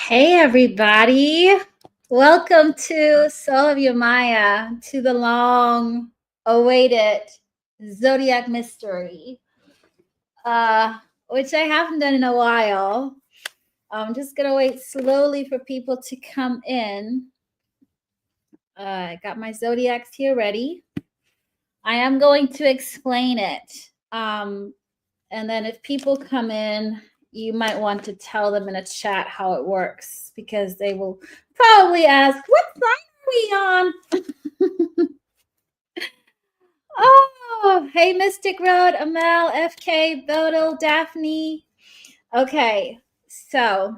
Hey everybody, welcome to Soul of Your Maya, to the long awaited Zodiac mystery, which I haven't done in a while. I'm just gonna wait slowly for people to come in. I got my Zodiacs here ready. I am going to explain it. And then if people come in, you might want to tell them in a chat how it works because they will probably ask, what sign are we on? Oh, hey, Mystic Road, Amel, FK, Bodil, Daphne. Okay, so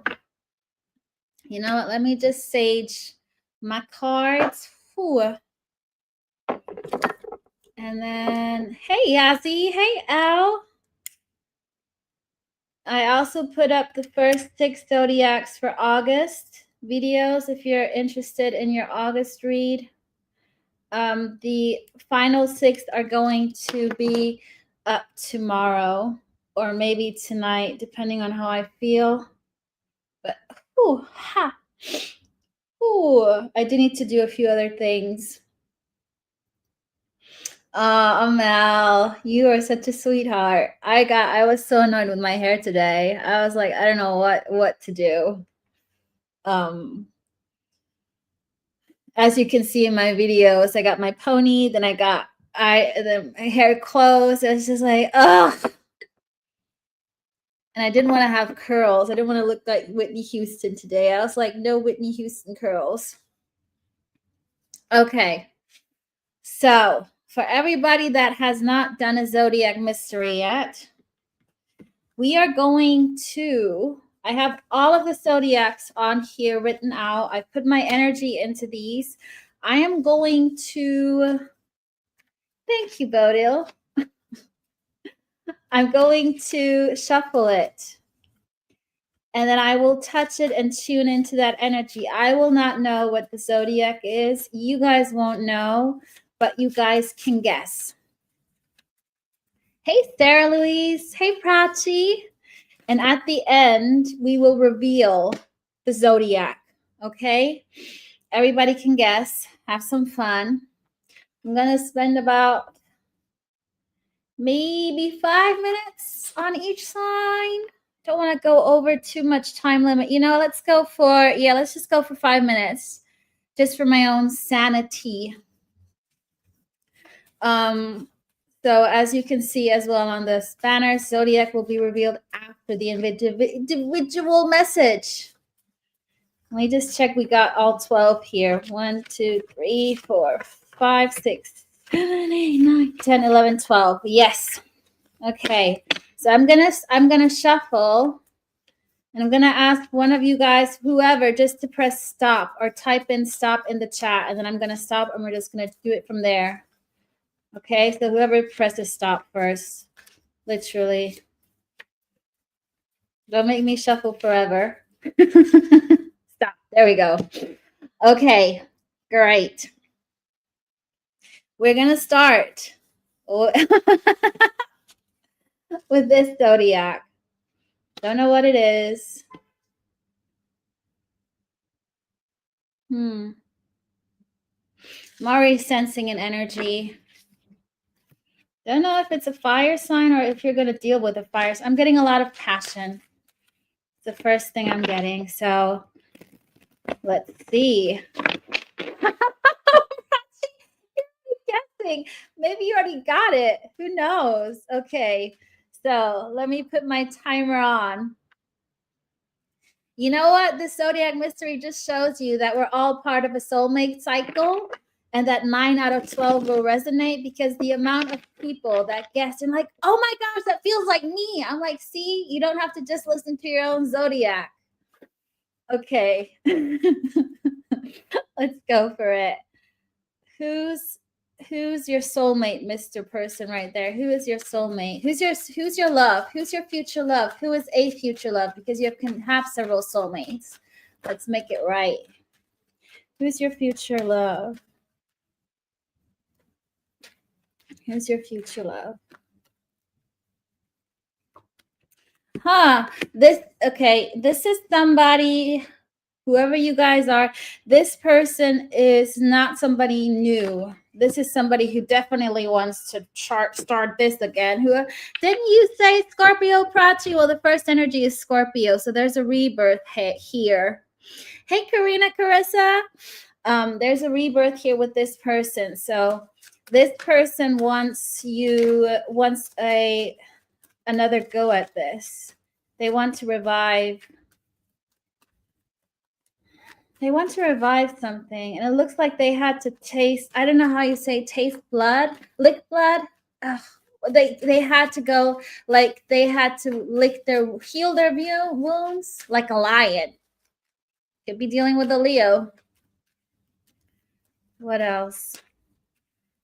you know what? Let me just sage my cards. Whew. And then, hey, Yazzie. Hey, Al. I also put up the first 6 zodiacs for August videos if you're interested in your August read. The final 6 are going to be up tomorrow or maybe tonight, depending on how I feel. But, I do need to do a few other things. Amel, you are such a sweetheart. I was so annoyed with my hair today. I was like, I don't know what to do. As you can see in my videos, I got my pony, then I got my hair closed. It's just like, ugh. And I didn't want to have curls. I didn't want to look like Whitney Houston today. I was like, no Whitney Houston curls. Okay. So for everybody that has not done a Zodiac mystery yet, we are going to, I have all of the Zodiacs on here written out. I put my energy into these. I am going to, thank you, Bodil. I'm going to shuffle it. And then I will touch it and tune into that energy. I will not know what the Zodiac is. You guys won't know, but you guys can guess. Hey, Sarah Louise. Hey, Prachi. And at the end, we will reveal the Zodiac, okay? Everybody can guess. Have some fun. I'm going to spend about maybe 5 minutes on each sign. Don't want to go over too much time limit. You know, let's just go for 5 minutes just for my own sanity. So as you can see as well on the banner, Zodiac will be revealed after the individual message. Let me just check. We got all 12 here. 1, 2, 3, 4, 5, 6, 7, 8, 9, 10, 11, 12. Yes. Okay. So I'm gonna shuffle, and I'm gonna ask one of you guys, whoever, just to press stop or type in stop in the chat, and then I'm gonna stop, and we're just gonna do it from there. Okay, so whoever presses stop first, literally. Don't make me shuffle forever. Stop. There we go. Okay, great. We're gonna start with this Zodiac. Don't know what it is. I'm already sensing an energy. Don't know if it's a fire sign or if you're going to deal with a fire sign. I'm getting a lot of passion. It's the first thing I'm getting. So let's see. Guessing. Maybe you already got it. Who knows? Okay. So let me put my timer on. You know what? The Zodiac mystery just shows you that we're all part of a soulmate cycle, and that 9 out of 12 will resonate because the amount of people that guess and like, oh my gosh, that feels like me. I'm like, see, you don't have to just listen to your own Zodiac. Okay. Let's go for it. Who's your soulmate, Mr. Person right there? Who is your soulmate? Who's your love? Who's your future love? Who is a future love? Because you can have several soulmates. Let's make it right. Who's your future love? Who's your future love? This is somebody Whoever you guys are, this person is not somebody new. This is somebody who definitely wants to start this again. Who didn't you say Scorpio Prachi? Well, the first energy is Scorpio, so there's a rebirth here. Hey, Karina, Carissa. There's a rebirth here with this person. So this person wants another go at this. They want to revive. They want to revive something, and it looks like they had to taste. I don't know how you say taste blood, lick blood. Ugh. They had to go, like they had to heal their wounds like a lion. Could be dealing with a Leo. What else?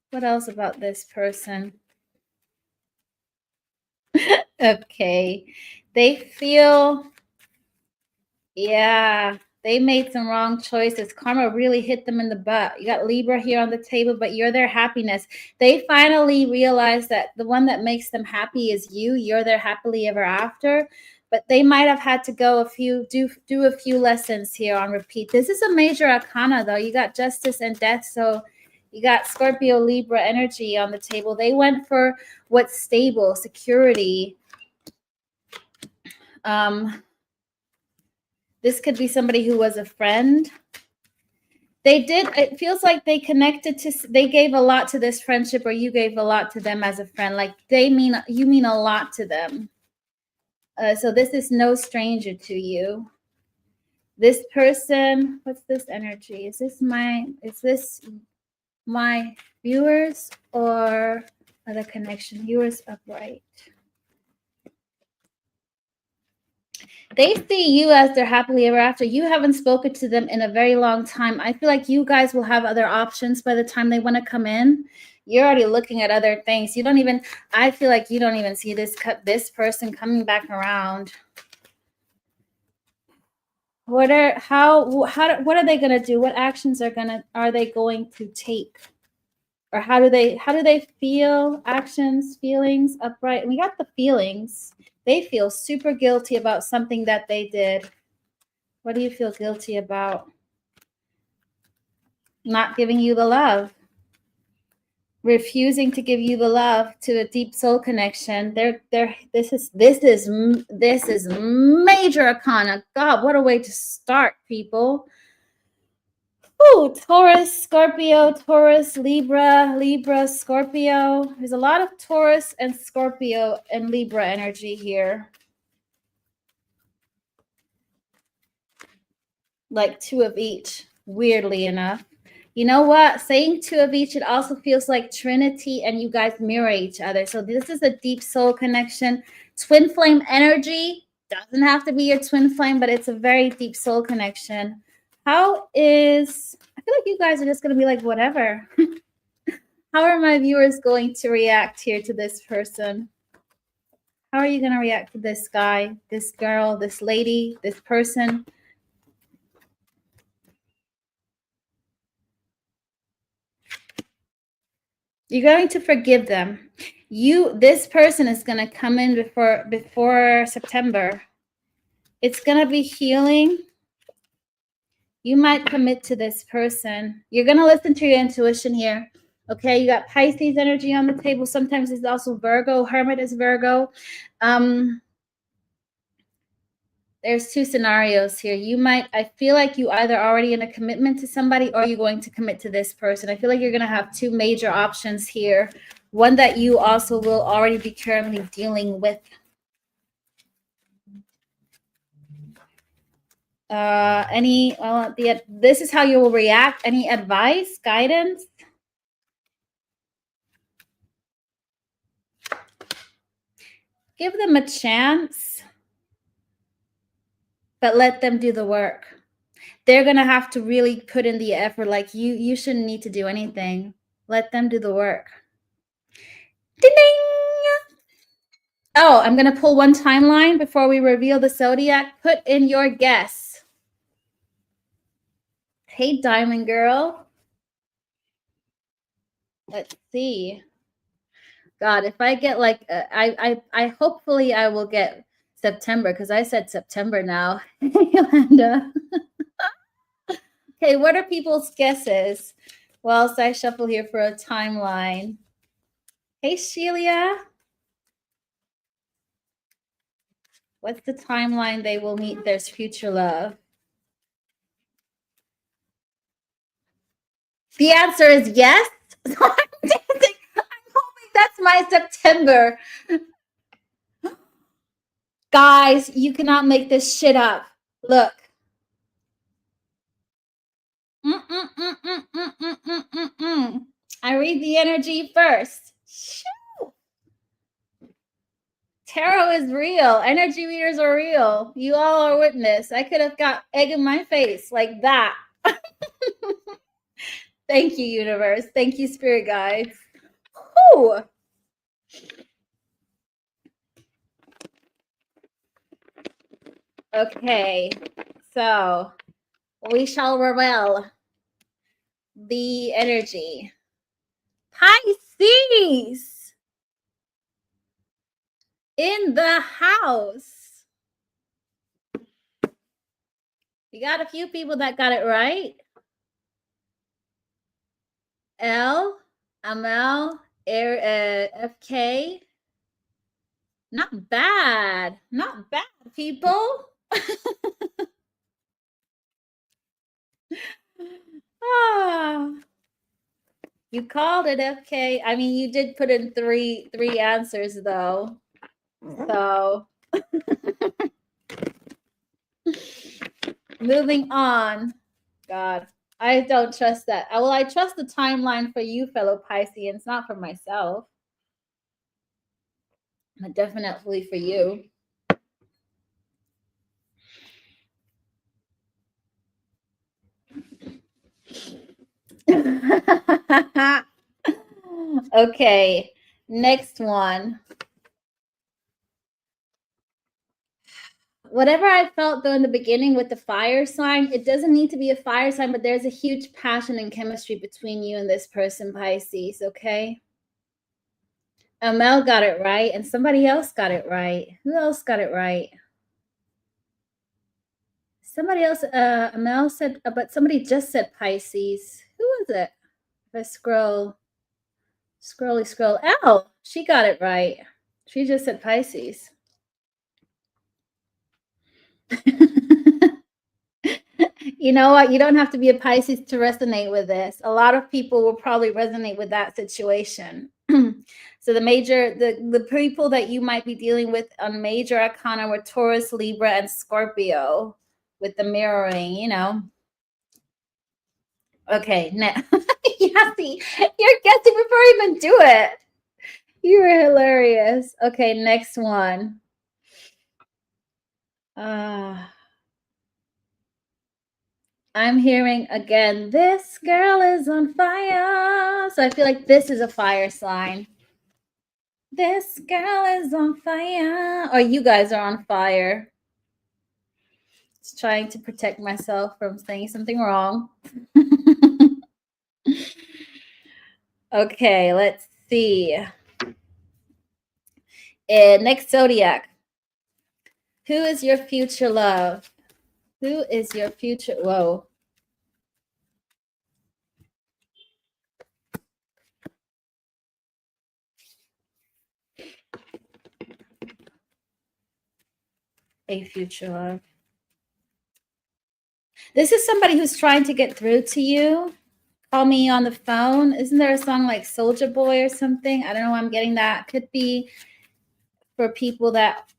What else about this person? Okay. They feel, yeah, they made some wrong choices. Karma really hit them in the butt. You got Libra here on the table, but you're their happiness. They finally realized that the one that makes them happy is you. You're their happily ever after. But they might have had to go do a few lessons here on repeat. This is a major arcana, though. You got justice and death, so you got Scorpio, Libra energy on the table. They went for what's stable, security. This could be somebody who was a friend. It feels like they they gave a lot to this friendship, or you gave a lot to them as a friend. Like you mean a lot to them. So this is no stranger to you. This person, what's this energy? Is this my viewers or other connection? Viewers upright. They see you as their happily ever after. You haven't spoken to them in a very long time. I feel like you guys will have other options by the time they want to come in. You're already looking at other things. I feel like you don't even see this person coming back around. What are they going to do? What actions are they going to take? Or how do they feel? Actions, feelings, upright. And we got the feelings. They feel super guilty about something that they did. What do you feel guilty about? Not giving you the love. Refusing to give you the love to a deep soul connection. This is major arcana. God, what a way to start, people. Ooh, Taurus, Scorpio, Taurus, Libra, Scorpio. There's a lot of Taurus and Scorpio and Libra energy here. Like two of each, weirdly enough. You know what? Saying two of each, it also feels like Trinity and you guys mirror each other. So this is a deep soul connection. Twin flame energy. Doesn't have to be your twin flame, but it's a very deep soul connection. I feel like you guys are just going to be like, whatever. How are my viewers going to react here to this person? How are you going to react to this guy, this girl, this lady, this person? You're going to forgive them. This person is going to come in before September. It's going to be healing. You might commit to this person. You're going to listen to your intuition here. Okay, you got Pisces energy on the table. Sometimes it's also Virgo. Hermit is Virgo. There's two scenarios here. I feel like you either already in a commitment to somebody or you're going to commit to this person. I feel like you're going to have two major options here. One that you also will already be currently dealing with. This is how you will react. Any advice, guidance? Give them a chance, but let them do the work. They're going to have to really put in the effort. Like you shouldn't need to do anything. Let them do the work. Ding, ding. Oh, I'm going to pull one timeline before we reveal the Zodiac. Put in your guess. Hey, Diamond Girl. Let's see. God, if I get like, I hopefully I will get September because I said September now. Hey, Yolanda. Okay, what are people's guesses? Well, so I shuffle here for a timeline. Hey, Sheila. What's the timeline they will meet their future love? The answer is yes. I'm hoping that's my September. Guys, you cannot make this shit up. Look. I read the energy first. Shoo. Tarot is real. Energy readers are real. You all are witness. I could have got egg in my face like that. Thank you, universe. Thank you, spirit guides. Whew. Okay, so we shall reveal the energy. Pisces in the house. We got a few people that got it right. L, Amel, FK. Not bad. Not bad, people. Ah, you called it, FK. I mean, you did put in three answers though. So moving on. God, I don't trust that. Well, I trust the timeline for you, fellow Pisceans, not for myself. But definitely for you. Okay, next one. Whatever I felt though in the beginning with the fire sign, it doesn't need to be a fire sign, but there's a huge passion and chemistry between you and this person, Pisces, okay? Amel got it right, and somebody else got it right. Who else got it right? Somebody else, Amel said, but somebody just said Pisces. Who was it? If I scroll. Oh, she got it right. She just said Pisces. You know what? You don't have to be a Pisces to resonate with this. A lot of people will probably resonate with that situation. So the people that you might be dealing with on major arcana were Taurus, Libra, and Scorpio with the mirroring, you know. Okay, now yeah, see, you're guessing before I even do it. You were hilarious. Okay, next one. I'm hearing again, this girl is on fire. So I feel like this is a fire sign. This girl is on fire. Or you guys are on fire. Just trying to protect myself from saying something wrong. Okay, let's see. Next Zodiac. Who is your future love? Who is your future? Whoa. A future love. This is somebody who's trying to get through to you. Call me on the phone. Isn't there a song like Soldier Boy or something? I don't know why I'm getting that. Could be for people that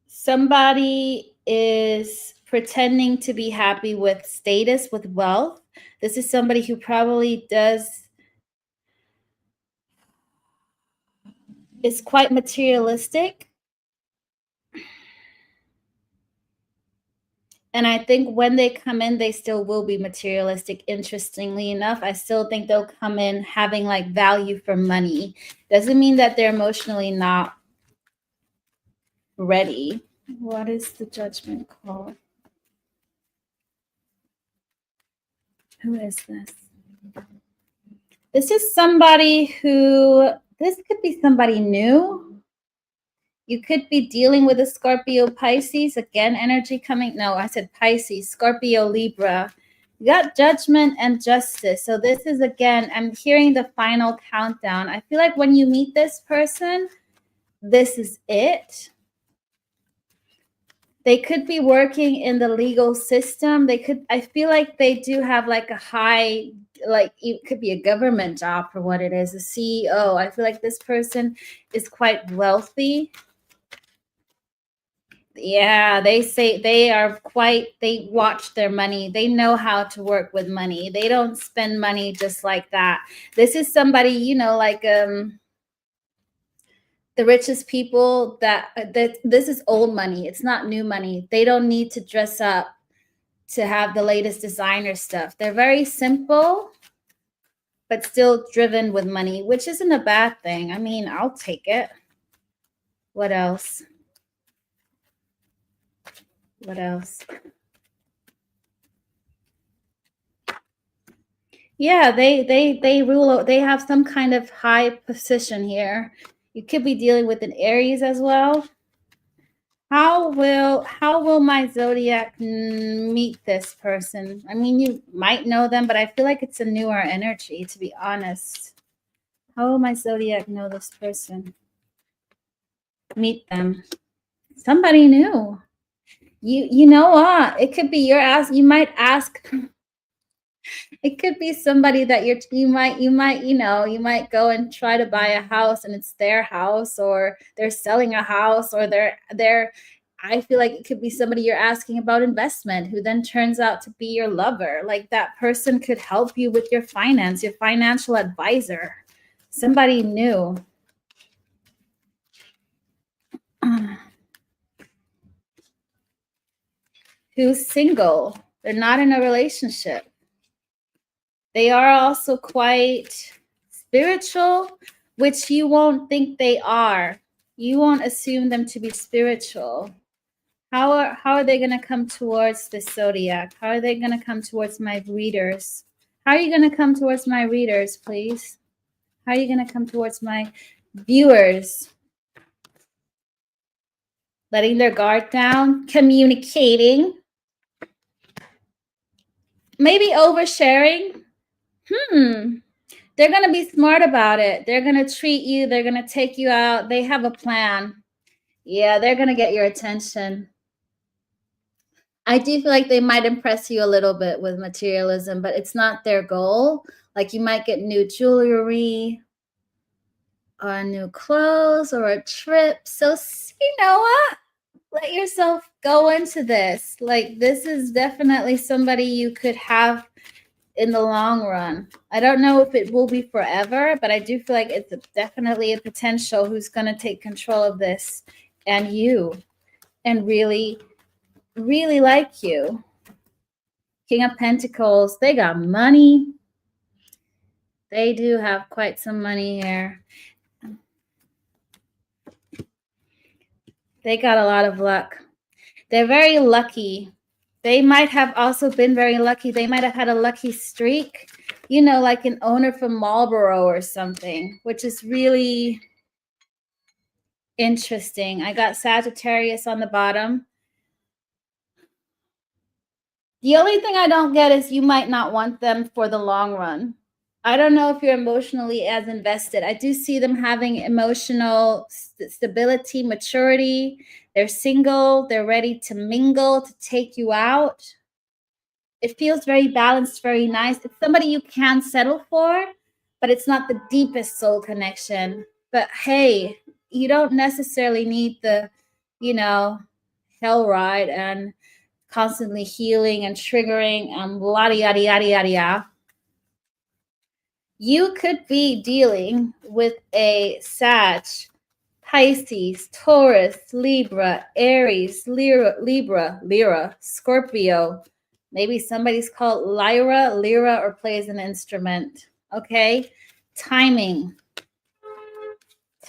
somebody is pretending to be happy with status, with wealth. This is somebody who probably is quite materialistic. And I think when they come in, they still will be materialistic. Interestingly enough, I still think they'll come in having like value for money. Doesn't mean that they're emotionally not ready. What is the judgment called? Who is this? This is somebody who, this could be somebody new. You could be dealing with a Scorpio, Pisces. Again, energy coming. No, I said Pisces, Scorpio, Libra. You got Judgment and Justice. So this is, again, I'm hearing the final countdown. I feel like when you meet this person, this is it. They could be working in the legal system. They could, I feel like they do have like a high, like it could be a government job for what it is, a CEO. I feel like this person is quite wealthy. Yeah, they say they are quite, they watch their money. They know how to work with money. They don't spend money just like that. This is somebody, you know, like the richest people that this is old money. It's not new money. They don't need to dress up to have the latest designer stuff. They're very simple, but still driven with money, which isn't a bad thing. I mean, I'll take it. What else? What else? Yeah, they rule. They have some kind of high position here. You could be dealing with an Aries as well. How will my zodiac meet this person? I mean, you might know them, but I feel like it's a newer energy, to be honest. How will my zodiac know this person? Meet them. Somebody new. You know what? It could be your ask. You might ask. It could be somebody that you might you might go and try to buy a house and it's their house, or they're selling a house, or they're I feel like it could be somebody you're asking about investment who then turns out to be your lover. Like that person could help you with your finance, your financial advisor. Somebody new. Who's single. They're not in a relationship. They are also quite spiritual, which you won't think they are. You won't assume them to be spiritual. How are they going to come towards the zodiac? How are they going to come towards my readers? How are you going to come towards my readers, please? How are you going to come towards my viewers? Letting their guard down, communicating, maybe oversharing. They're going to be smart about it. They're going to treat you. They're going to take you out. They have a plan. Yeah, they're going to get your attention. I do feel like they might impress you a little bit with materialism, but it's not their goal. Like you might get new jewelry or new clothes or a trip. So you know what? Let yourself go into this. Like this is definitely somebody you could have in the long run. I don't know if it will be forever, but I do feel like it's definitely a potential who's going to take control of this and you and really like you. King of Pentacles, they got money. They do have quite some money here. They got a lot of luck. They're very lucky. They might have also been very lucky. They might have had a lucky streak, you know, like an owner from Marlboro or something, which is really interesting. I got Sagittarius on the bottom. The only thing I don't get is you might not want them for the long run. I don't know if you're emotionally as invested. I do see them having emotional stability, maturity. They're single. They're ready to mingle, to take you out. It feels very balanced, very nice. It's somebody you can settle for, but it's not the deepest soul connection. But hey, you don't necessarily need the, you know, hell ride and constantly healing and triggering and yada yada yada yada yada. You could be dealing with a Sag, Pisces, Taurus, Libra, Aries, Lyra, Scorpio. Maybe somebody's called Lyra, or plays an instrument. Okay? Timing.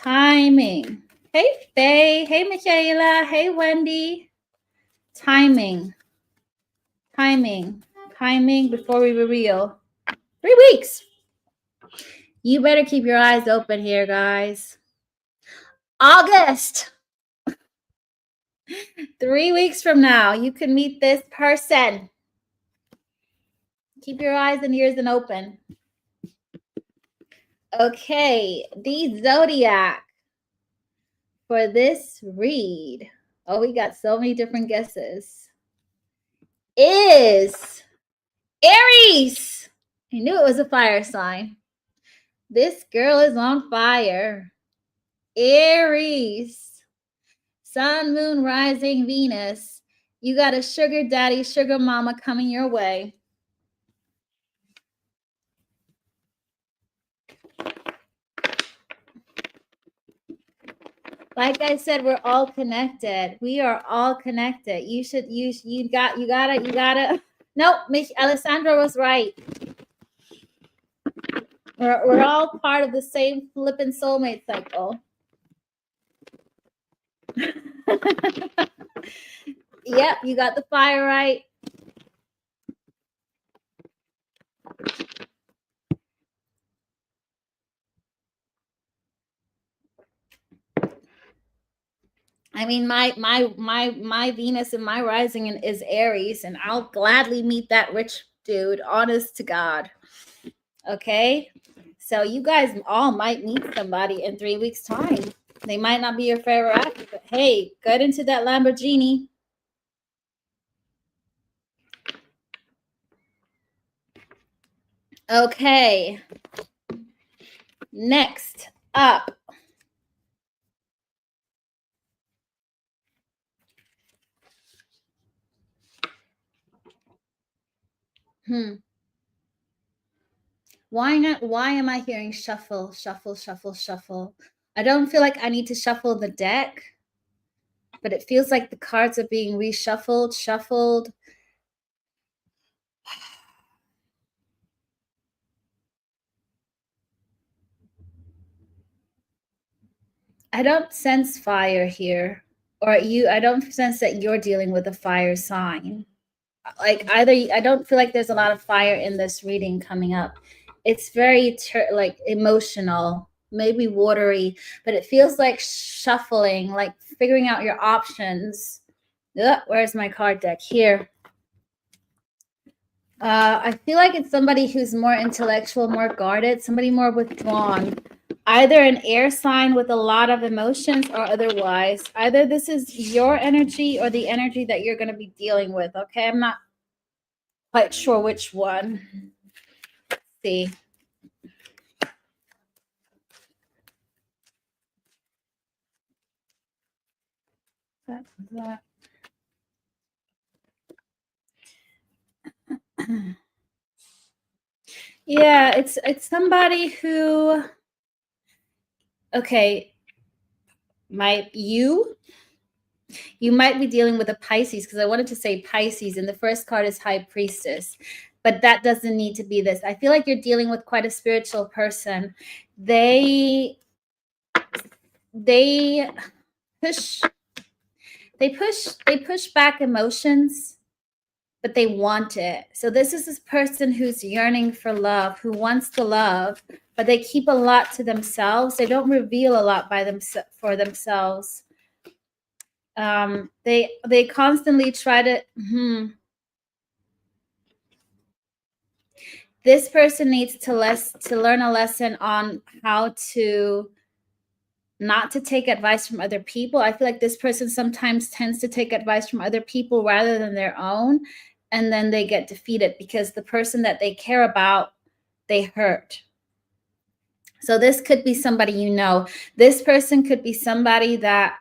Hey, Faye. Hey, Michaela. Hey, Wendy. Timing before we reveal. 3 weeks. You better keep your eyes open here, guys. August. 3 weeks from now, you can meet this person. Keep your eyes and ears open. Okay, the Zodiac for this read. Oh, we got so many different guesses. Is Aries. I knew it was a fire sign. This girl is on fire. Aries. Sun, moon, rising, Venus. You got a sugar daddy, sugar mama coming your way. Like I said, we're all connected. We are all connected. You gotta. Nope, Alessandra was right. We're all part of the same flippin' soulmate cycle. Yep, you got the fire right. I mean, my Venus and my rising is Aries, and I'll gladly meet that rich dude, honest to God. Okay? So you guys all might meet somebody in 3 weeks' time. They might not be your favorite actor, but hey, get into that Lamborghini. Okay. Next up. Why not? Why am I hearing shuffle, shuffle, shuffle, shuffle? I don't feel like I need to shuffle the deck, but it feels like the cards are being reshuffled, shuffled. I don't sense fire here, or I don't sense that you're dealing with a fire sign. Like I don't feel like there's a lot of fire in this reading coming up. It's very like emotional, maybe watery, but it feels like shuffling, like figuring out your options. Ugh, where's my card deck? Here. I feel like it's somebody who's more intellectual, more guarded, somebody more withdrawn. Either an air sign with a lot of emotions or otherwise. Either this is your energy or the energy that you're going to be dealing with. Okay, I'm not quite sure which one. Let's see. That. Yeah, it's somebody who, okay, you might be dealing with a Pisces, because I wanted to say Pisces and the first card is High Priestess, but that doesn't need to be this. I feel like you're dealing with quite a spiritual person. They push back emotions, but they want it. So this is this person who's yearning for love, who wants the love, but they keep a lot to themselves. They don't reveal a lot for themselves. They constantly try to. This person needs to learn a lesson on how to not to take advice from other people. I feel like this person sometimes tends to take advice from other people rather than their own, and then they get defeated because the person that they care about, they hurt. So this could be somebody you know. This person could be somebody that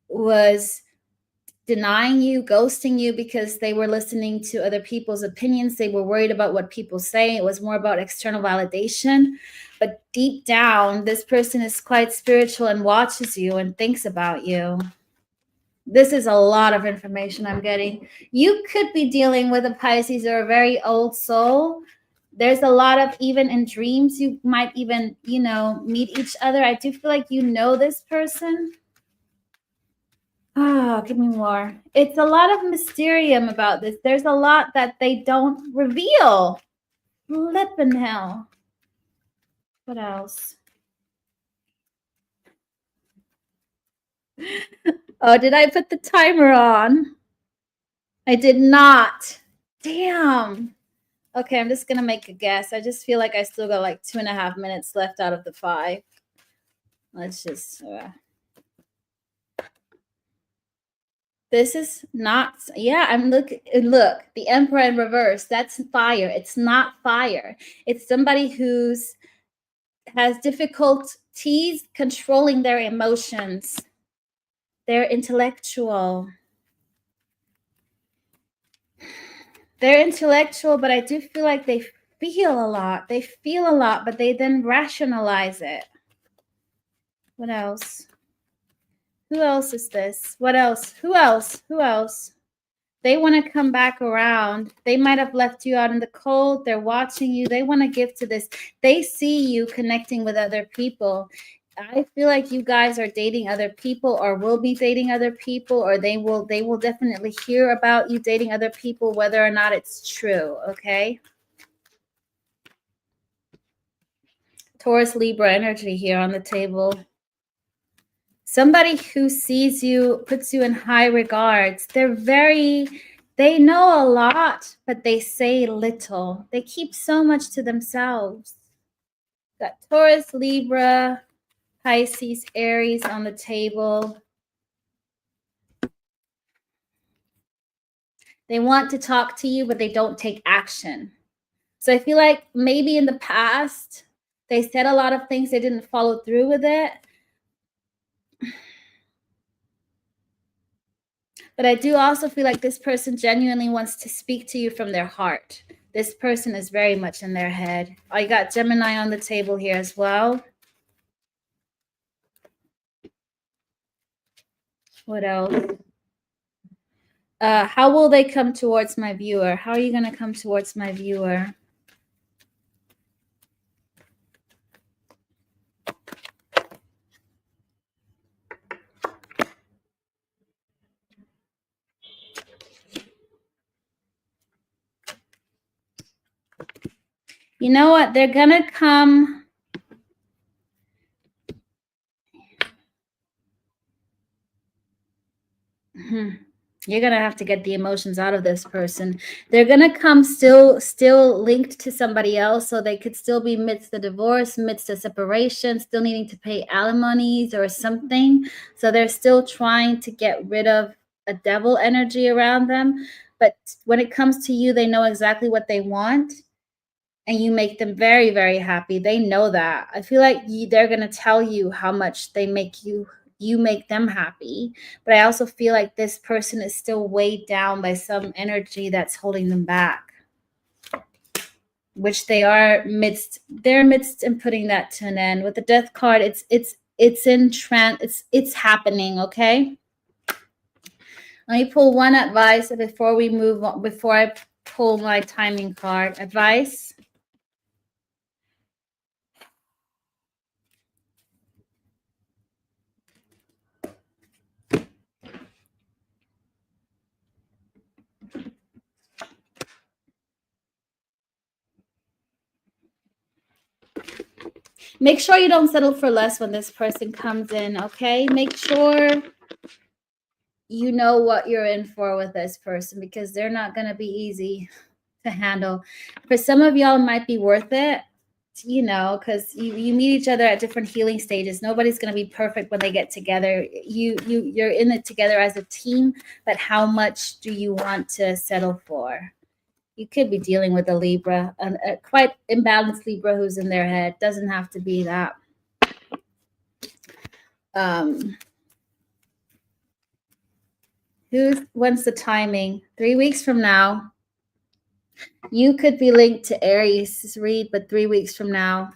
was denying you, ghosting you because they were listening to other people's opinions. They were worried about what people say. It was more about external validation. But deep down, this person is quite spiritual and watches you and thinks about you. This is a lot of information I'm getting. You could be dealing with a Pisces or a very old soul. There's a lot of, even in dreams, you might even, meet each other. I do feel like you know this person. Oh, give me more. It's a lot of mysterium about this. There's a lot that they don't reveal. Flippin' hell. What else? Oh, did I put the timer on? I did not. Damn. Okay, I'm just going to make a guess. I just feel like I still got like 2.5 minutes left out of the 5. Let's just... This is not, yeah, I'm look, the Emperor in reverse, that's fire. It's not fire. It's somebody who's has difficulties controlling their emotions. They're intellectual. They're intellectual, but I do feel like they feel a lot. They feel a lot, but they then rationalize it. What else? Who else is this? What else? Who else? Who else? They want to come back around. They might have left you out in the cold. They're watching you. They want to give to this. They see you connecting with other people. I feel like you guys are dating other people or will be dating other people, or they will definitely hear about you dating other people, whether or not it's true, okay? Taurus, Libra energy here on the table. Somebody who sees you, puts you in high regards. They know a lot, but they say little. They keep so much to themselves. Got Taurus, Libra, Pisces, Aries on the table. They want to talk to you, but they don't take action. So I feel like maybe in the past, they said a lot of things, they didn't follow through with it. But I do also feel like this person genuinely wants to speak to you from their heart. This person is very much in their head. I got Gemini on the table here as well. What else? How will they come towards my viewer? How are you going to come towards my viewer? You know what? They're going to come. You're going to have to get the emotions out of this person. They're going to come still linked to somebody else. So they could still be midst the divorce, midst the separation, still needing to pay alimonies or something. So they're still trying to get rid of a devil energy around them. But when it comes to you, they know exactly what they want. And you make them very, very happy. They know that. I feel like they're going to tell you how much they make you make them happy. But I also feel like this person is still weighed down by some energy that's holding them back, which they're midst in putting that to an end. With the Death card, it's happening, okay? Let me pull one advice before we move on, before I pull my timing card. Advice. Make sure you don't settle for less when this person comes in, okay? Make sure you know what you're in for with this person, because they're not going to be easy to handle. For some of y'all, it might be worth it, you know, because you meet each other at different healing stages. Nobody's going to be perfect when they get together. You're in it together as a team, but how much do you want to settle for? You could be dealing with a Libra, a quite imbalanced Libra who's in their head. Doesn't have to be that. When's the timing? 3 weeks from now. You could be linked to Aries read, but 3 weeks from now.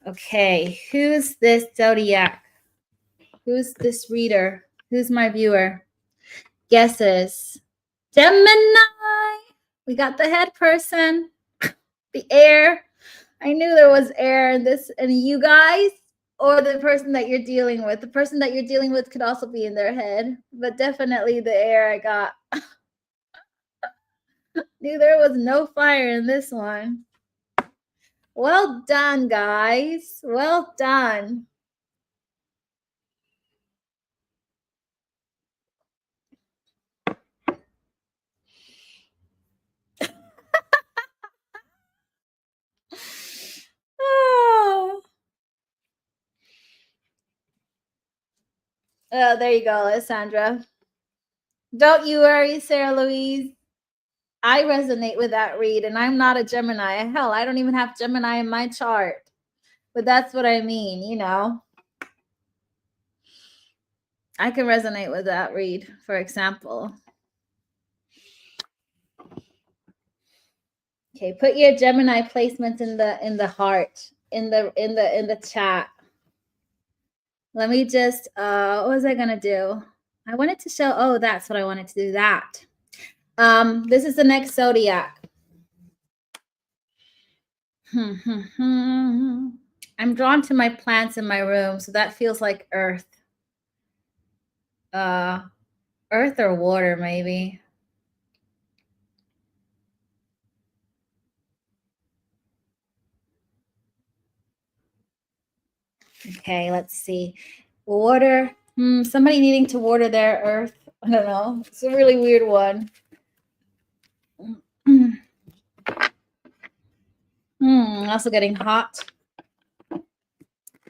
Okay, who's this Zodiac? Who's this reader? Who's my viewer? Guesses. Gemini. We got the head person, the air. I knew there was air in this, and you guys, or the person that you're dealing with. The person that you're dealing with could also be in their head, but definitely the air I got. Knew there was no fire in this one. Well done, guys. Well done. Oh, there you go, Alessandra. Don't you worry, Sarah Louise. I resonate with that read, and I'm not a Gemini. Hell, I don't even have Gemini in my chart. But that's what I mean, you know. I can resonate with that read, for example. Okay, put your Gemini placements in the heart, in the chat. Let me just what was I gonna do? I wanted to show, oh, that's what I wanted to do. That. This is the next zodiac. I'm drawn to my plants in my room, so that feels like earth. Earth or water, maybe. Okay, let's see. Water. Somebody needing to water their earth. I don't know. It's a really weird one. Also getting hot.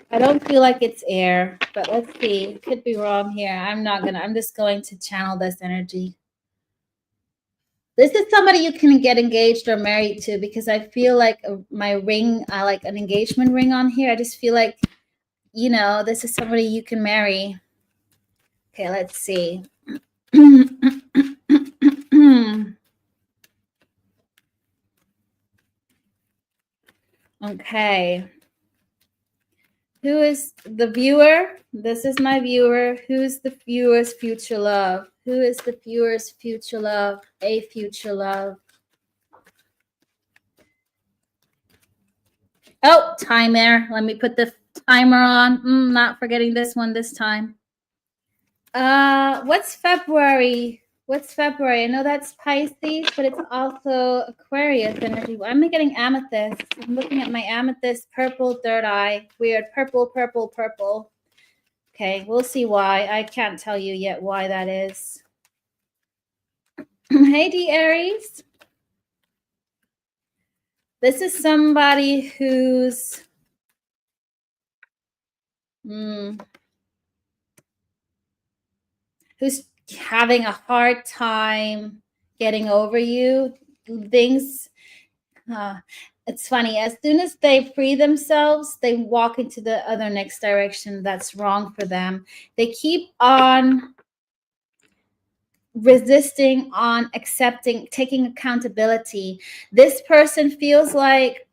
I don't feel like it's air, but let's see. Could be wrong here. I'm just going to channel this energy. This is somebody you can get engaged or married to, because I feel like my ring, I like an engagement ring on here. I just feel like, you know, this is somebody you can marry. Okay, let's see. Okay. Who is the viewer? This is my viewer. Who's the viewer's future love? Who is the viewer's future love? A future love. Oh, timer. Let me put the timer on. Not forgetting this one this time. What's February? What's February? I know that's Pisces, but it's also Aquarius energy. I'm getting amethyst. I'm looking at my amethyst, purple, third eye. Weird. Purple, purple, purple. Okay, we'll see why. I can't tell you yet why that is. Hey, D Aries. This is somebody who's having a hard time getting over you. Things, it's funny. As soon as they free themselves, they walk into the other next direction that's wrong for them. They keep on resisting, on accepting, taking accountability. This person feels like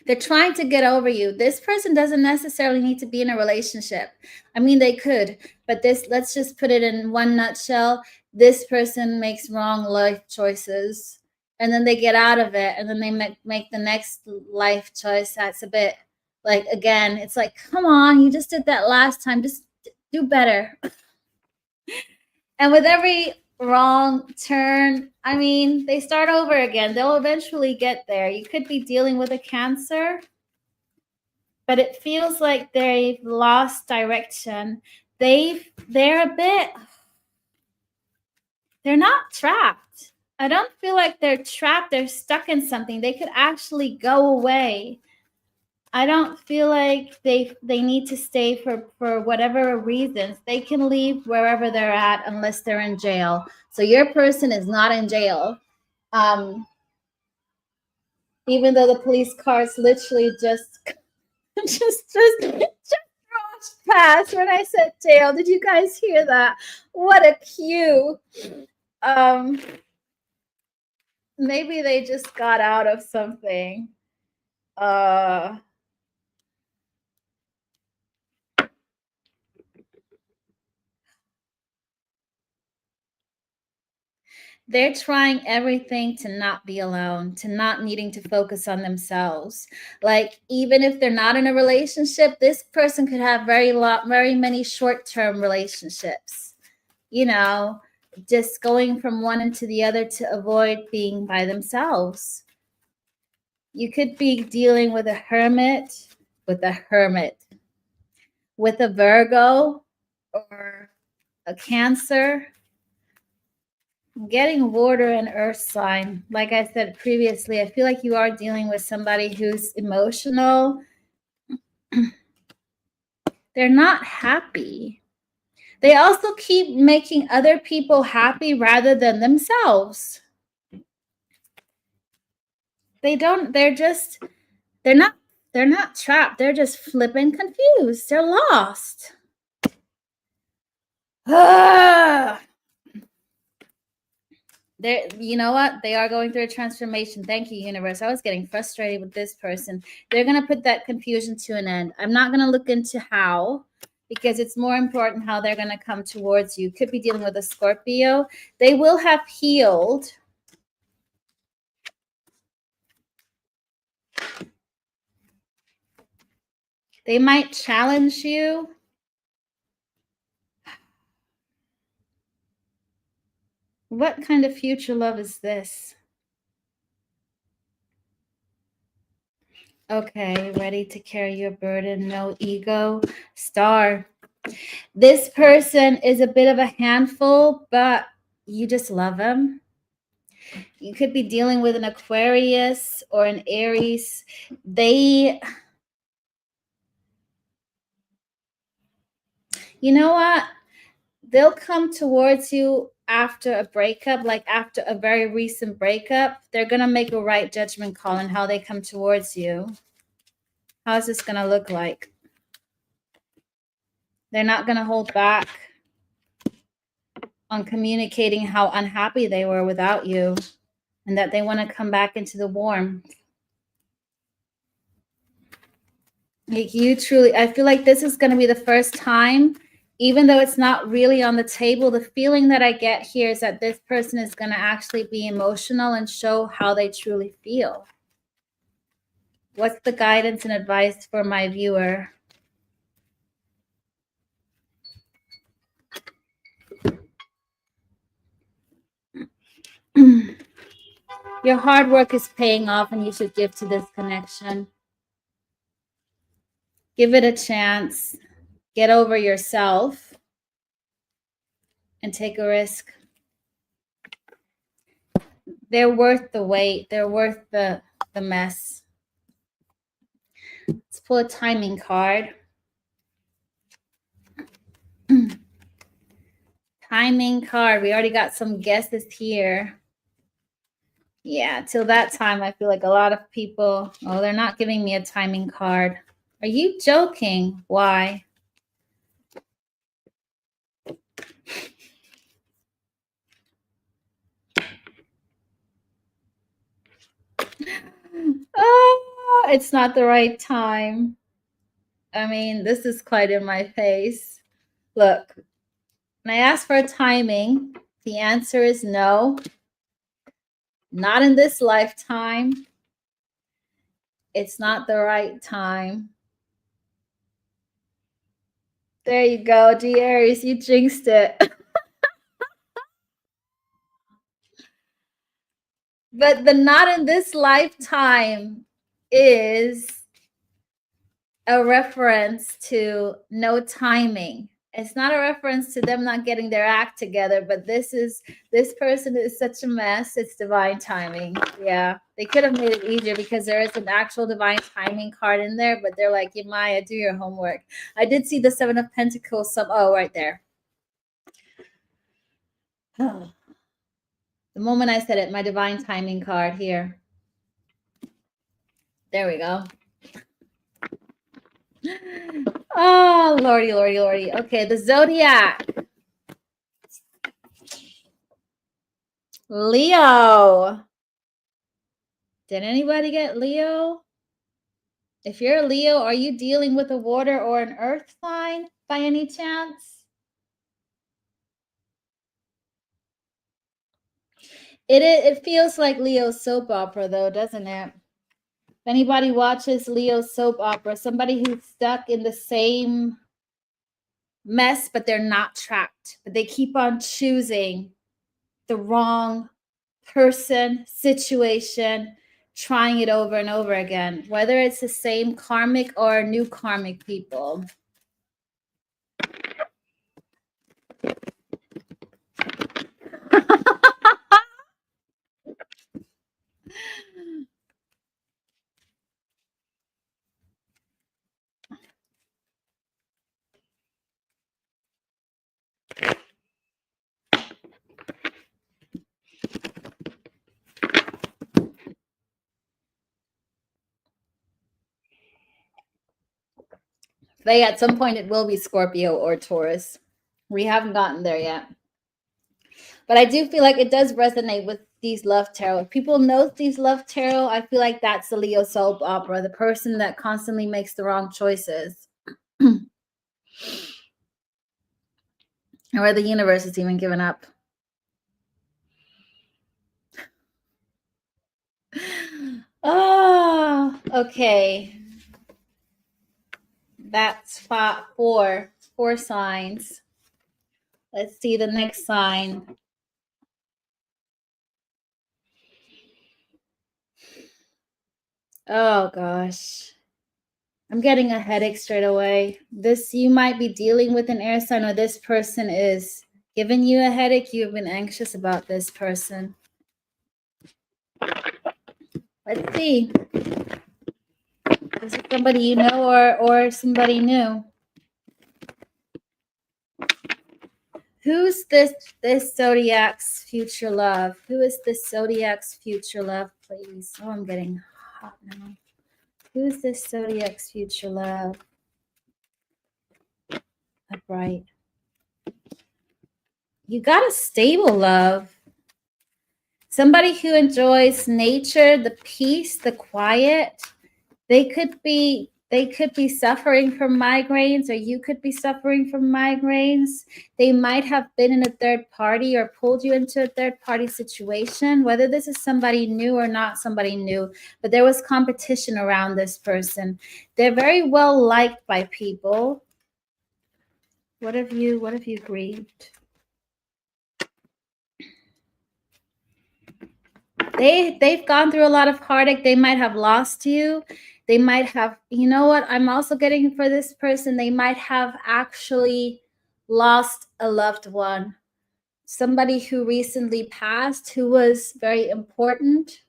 they're trying to get over you. This person doesn't necessarily need to be in a relationship. I mean, they could, but let's just put it in one nutshell. This person makes wrong life choices, and then they get out of it, and then they make the next life choice that's a bit like, again, it's like, come on, you just did that last time. Just do better. And with every wrong turn, I mean, they start over again. They'll eventually get there. You could be dealing with a Cancer, but it feels like they've lost direction. They're not trapped. I don't feel like they're trapped. They're stuck in something. They could actually go away. I don't feel like they need to stay for whatever reasons. They can leave wherever they're at unless they're in jail. So your person is not in jail. Even though the police cars literally just brushed past when I said jail. Did you guys hear that? What a cue. Maybe they just got out of something. They're trying everything to not be alone, to not needing to focus on themselves. Like, even if they're not in a relationship, this person could have very many short-term relationships, you know, just going from one into the other to avoid being by themselves. You could be dealing with a hermit, with a Virgo, or a Cancer. Getting water and earth sign. Like I said previously, I feel like you are dealing with somebody who's emotional. They're not happy. They also keep making other people happy rather than themselves. They're not trapped. They're just flipping confused. They're lost. You know what? They are going through a transformation. Thank you, universe. I was getting frustrated with this person. They're going to put that confusion to an end. I'm not going to look into how, because it's more important how they're going to come towards you. Could be dealing with a Scorpio. They will have healed. They might challenge you. What kind of future love is this? Okay, ready to carry your burden, no ego. Star. This person is a bit of a handful, but you just love them. You could be dealing with an Aquarius or an Aries. You know what? They'll come towards you after a breakup, like after a very recent breakup. They're going to make a right judgment call on how they come towards you. How's this going to look like? They're not going to hold back on communicating how unhappy they were without you and that they want to come back into the warmth. Like you truly, I feel like this is going to be the first time, even though it's not really on the table, the feeling that I get here is that this person is going to actually be emotional and show how they truly feel. What's the guidance and advice for my viewer? Your hard work is paying off and you should give to this connection. Give it a chance. Get over yourself and take a risk. They're worth the wait. They're worth the mess. Let's pull a timing card. Timing card. We already got some guesses here. Yeah, till that time, I feel like a lot of people, oh, they're not giving me a timing card. Are you joking? Why? Oh, it's not the right time. I mean, this is quite in my face. Look, when I ask for a timing, the answer is no. Not in this lifetime. It's not the right time. There you go, Aries, you jinxed it. But the not in this lifetime is a reference to no timing. It's not a reference to them not getting their act together, but this person is such a mess. It's divine timing. Yeah, they could have made it easier because there is an actual divine timing card in there, but they're like, Maya, do your homework. I did see the Seven of Pentacles. Right there. The moment I said it, my divine timing card here. There we go. Oh, Lordy, Lordy, Lordy. Okay, the Zodiac. Leo. Did anybody get Leo? If you're a Leo, are you dealing with a water or an earth sign by any chance? It feels like Leo's soap opera, though, doesn't it? If anybody watches Leo's soap opera, somebody who's stuck in the same mess, but they're not trapped, but they keep on choosing the wrong person, situation, trying it over and over again, whether it's the same karmic or new karmic people. They, at some point, it will be Scorpio or Taurus. We haven't gotten there yet. But I do feel like it does resonate with these love tarot. If people know these love tarot, I feel like that's the Leo soap opera, the person that constantly makes the wrong choices. Or the universe is even giving up. Oh, okay. That's four signs. Let's see the next sign. Oh gosh. I'm getting a headache straight away. You might be dealing with an air sign, or this person is giving you a headache. You've been anxious about this person. Let's see. Is it somebody you know or somebody new? Who's this Zodiac's future love? Who is this Zodiac's future love, please? Oh, I'm getting hot now. Who's this Zodiac's future love? Upright. You got a stable love. Somebody who enjoys nature, the peace, the quiet. They could be suffering from migraines, or you could be suffering from migraines. They might have been in a third party or pulled you into a third party situation, whether this is somebody new or not somebody new, but there was competition around this person. They're very well liked by people. What have you grieved? They've gone through a lot of heartache. They might have lost you. They might have, you know what I'm also getting for this person? They might have actually lost a loved one. Somebody who recently passed, who was very important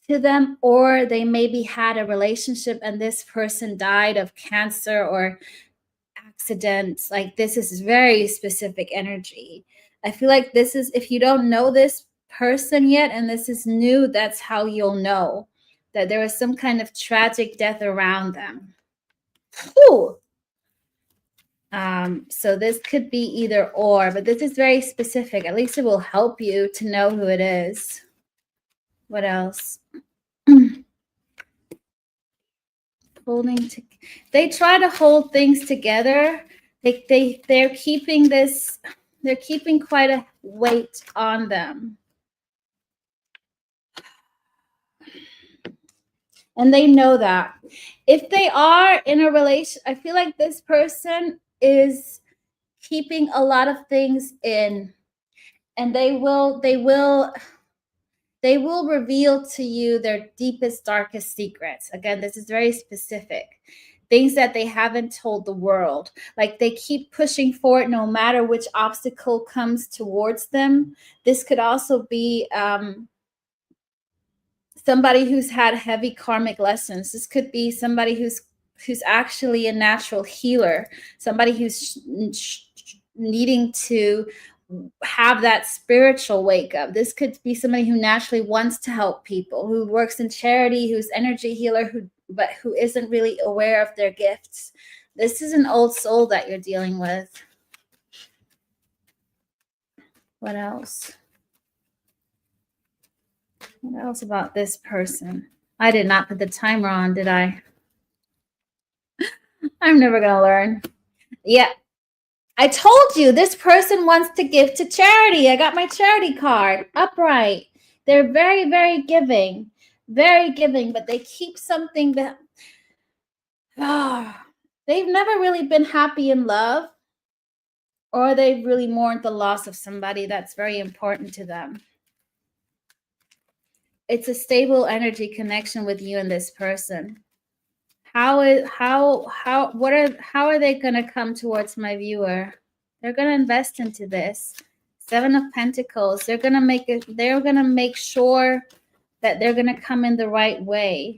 to them, or they maybe had a relationship and this person died of cancer or accident. Like, this is very specific energy. I feel like this is, if you don't know this person yet and this is new, that's how you'll know that there was some kind of tragic death around them. Whew. So this could be either or, but this is very specific. At least it will help you to know who it is. What else? They try to hold things together. They're keeping quite a weight on them. And they know that. If they are in a relation, I feel like this person is keeping a lot of things in, and they will reveal to you their deepest, darkest secrets. Again, this is very specific. Things that they haven't told the world. Like, they keep pushing forward no matter which obstacle comes towards them. This could also be somebody who's had heavy karmic lessons. This could be somebody who's actually a natural healer, somebody who's needing to have that spiritual wake up. This could be somebody who naturally wants to help people, who works in charity, who's energy healer, but who isn't really aware of their gifts. This is an old soul that you're dealing with. What else? What else about this person? I did not put the timer on, did I? I'm never going to learn. Yeah. I told you this person wants to give to charity. I got my charity card. Upright. They're very, very giving. Very giving, but they keep something that they've never really been happy in love, or they've really mourned the loss of somebody that's very important to them. It's a stable energy connection with you and this person. How are they going to come towards my viewer? They're going to invest into this. 7 of Pentacles. They're going to make sure that they're going to come in the right way.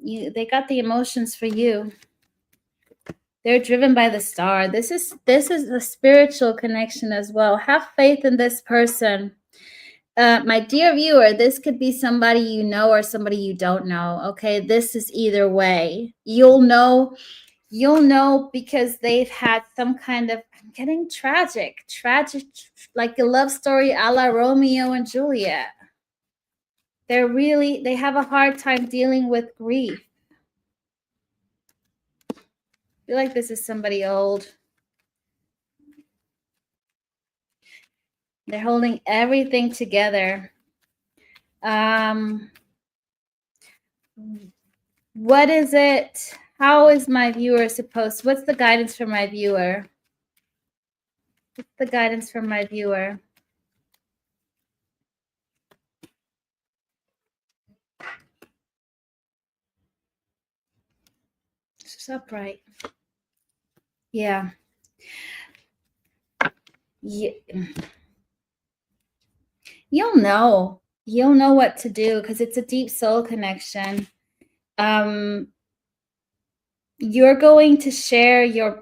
They got the emotions for you. They're driven by the star. This is a spiritual connection as well. Have faith in this person. My dear viewer, this could be somebody you know or somebody you don't know. Okay, this is either way. You'll know You'll know because they've had some kind of, I'm getting tragic, like a love story a la Romeo and Juliet. They have a hard time dealing with grief. I feel like this is somebody old. They're holding everything together. What is it? How is my viewer supposed? What's the guidance for my viewer? What's the guidance for my viewer? It's upright. Yeah. Yeah. You'll know what to do because it's a deep soul connection. You're going to share you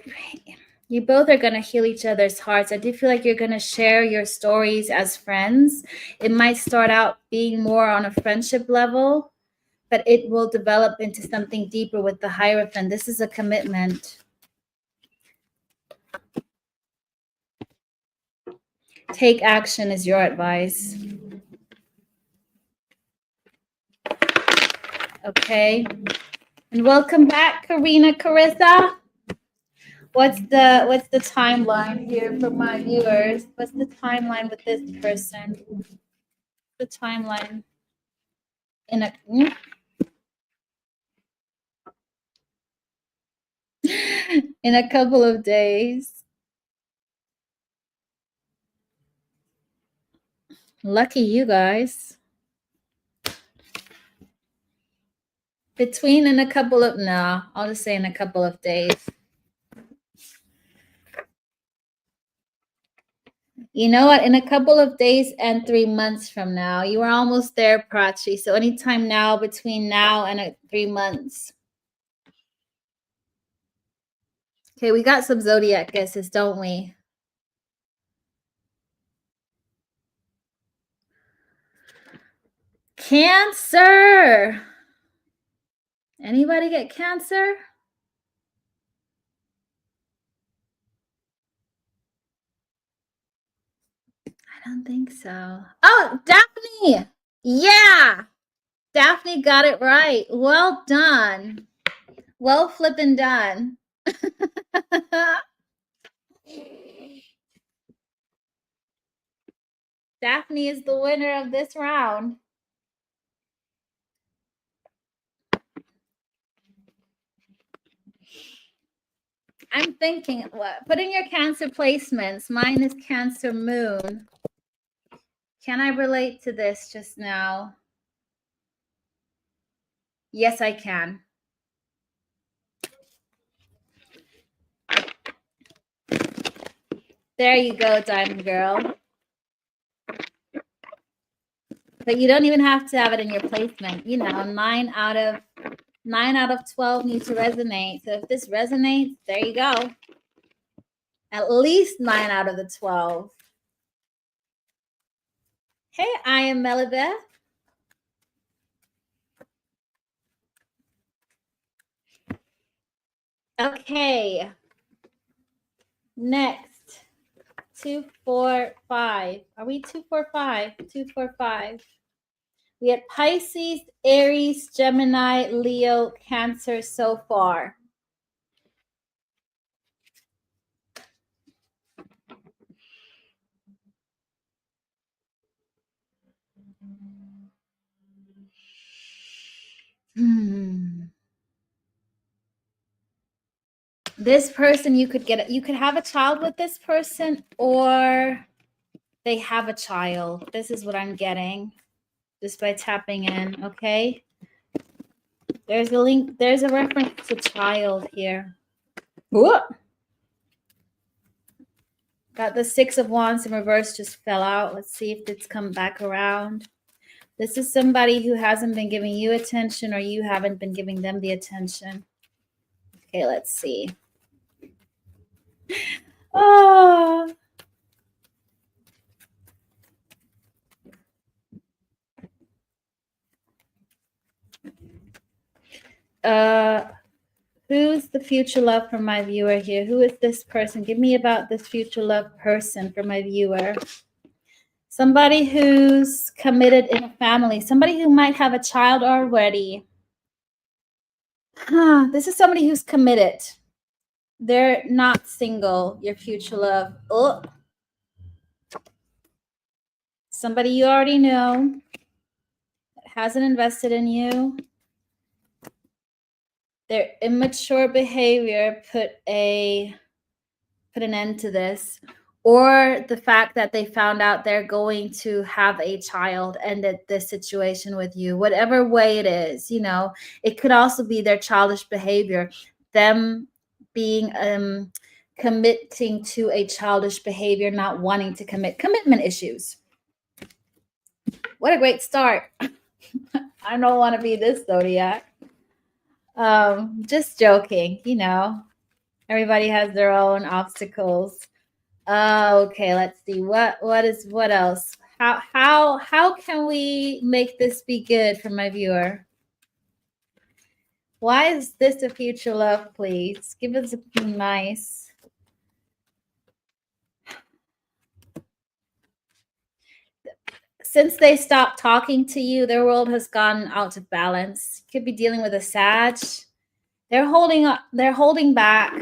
both are going to heal each other's hearts. I do feel like you're going to share your stories as friends. It might start out being more on a friendship level, but it will develop into something deeper with the Hierophant. This is a commitment. Take action is your advice. Okay. And welcome back, Karina Carissa. What's the timeline here for my viewers? What's the timeline with this person? The timeline in a couple of days. Lucky you guys. Between in a couple of I'll just say in a couple of days. You know what? In a couple of days and 3 months from now, you are almost there, Prachi. So anytime now, between now and 3 months. Okay, we got some zodiac guesses, don't we? Cancer. Anybody get Cancer? I don't think so. Oh, Daphne. Yeah. Daphne got it right. Well done. Well flippin' done. Daphne is the winner of this round. I'm thinking, what? Put in your Cancer placements. Mine is Cancer Moon. Can I relate to this just now? Yes, I can. There you go, Diamond Girl. But you don't even have to have it in your placement. You know, 9 out of 12 need to resonate. So if this resonates, there you go. At least 9 out of the 12. Hey, I am Melibeth. Okay. Next. 2, 4, 5. Are we 2, 4, 5? 2, 4, 5. We had Pisces, Aries, Gemini, Leo, Cancer so far. This person, you could have a child with this person, or they have a child. This is what I'm getting just by tapping in. Okay. There's a link. There's a reference to child here. Whoop. Got the 6 of Wands in reverse, just fell out. Let's see if it's come back around. This is somebody who hasn't been giving you attention, or you haven't been giving them the attention. Okay, let's see. Oh. Who's the future love for my viewer here? Who is this person? Give me about this future love person for my viewer. Somebody who's committed in a family. Somebody who might have a child already. This is somebody who's committed. They're not single, your future love. Oh. Somebody you already know that hasn't invested in you. Their immature behavior put an end to this, or the fact that they found out they're going to have a child, ended this situation with you. Whatever way it is, you know, it could also be their childish behavior, them being committing to a childish behavior, not wanting to commitment issues. What a great start. I don't want to be this zodiac. Just joking, you know. Everybody has their own obstacles. Okay, let's see. What else? How can we make this be good for my viewer? Why is this a future love, please? Give us a nice. Since they stopped talking to you, their world has gone out of balance. Could be dealing with a Sag. They're holding back.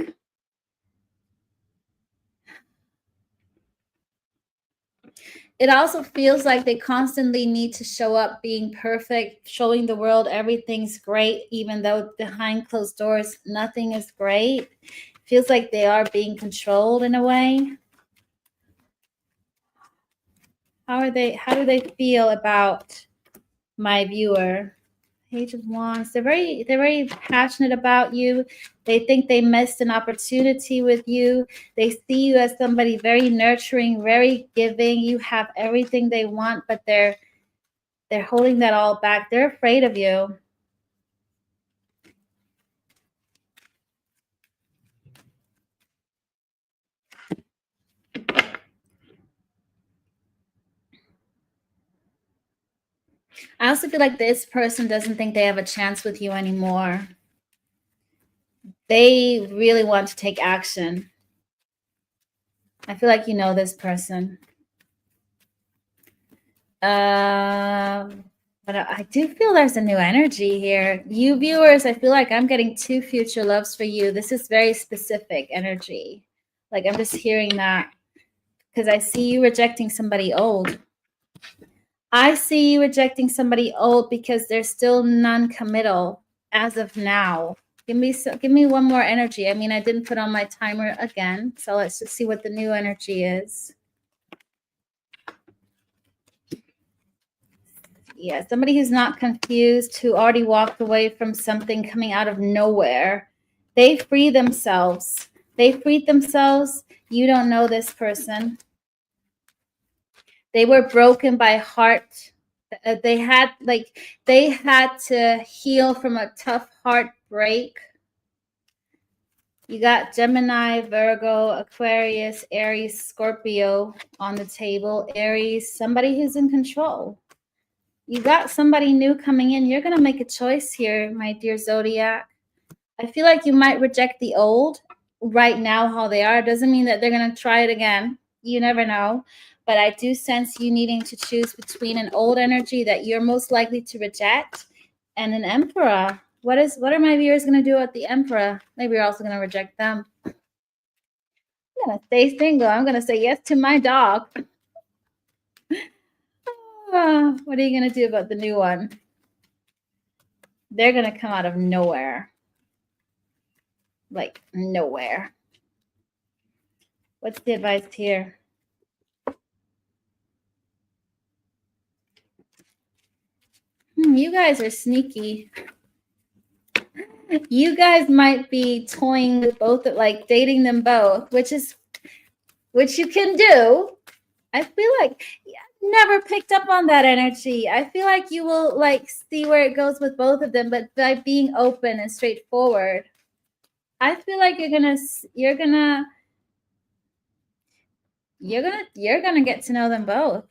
It also feels like they constantly need to show up being perfect, showing the world everything's great, even though behind closed doors, nothing is great. It feels like they are being controlled in a way. How do they feel about my viewer? Page of Wands. They're very passionate about you. They think they missed an opportunity with you. They see you as somebody very nurturing, very giving. You have everything they want, but they're holding that all back. They're afraid of you. I also feel like this person doesn't think they have a chance with you anymore. They really want to take action. I feel like you know this person. But I do feel there's a new energy here. You viewers, I feel like I'm getting 2 future loves for you. This is very specific energy. Like I'm just hearing that because I see you rejecting somebody old. I see you rejecting somebody old because they're still non-committal as of now. Give me one more energy. I mean, I didn't put on my timer again, so let's just see what the new energy is. Yeah, somebody who's not confused, who already walked away from something coming out of nowhere. They free themselves. They freed themselves. You don't know this person. They were broken by heart. They had to heal from a tough heartbreak. You got Gemini, Virgo, Aquarius, Aries, Scorpio on the table. Aries, somebody who's in control. You got somebody new coming in. You're going to make a choice here, my dear Zodiac. I feel like you might reject the old right now how they are. It doesn't mean that they're going to try it again. You never know. But I do sense you needing to choose between an old energy that you're most likely to reject and an Emperor. What are my viewers going to do at the Emperor? Maybe you're also going to reject them. I'm going to stay single. I'm going to say yes to my dog. What are you going to do about the new one? They're going to come out of nowhere. Like nowhere. What's the advice here? You guys are sneaky. You guys might be toying with both, like dating them both, which you can do. I feel like never picked up on that energy. I feel like you will like see where it goes with both of them, but by being open and straightforward. I feel like you're gonna get to know them both.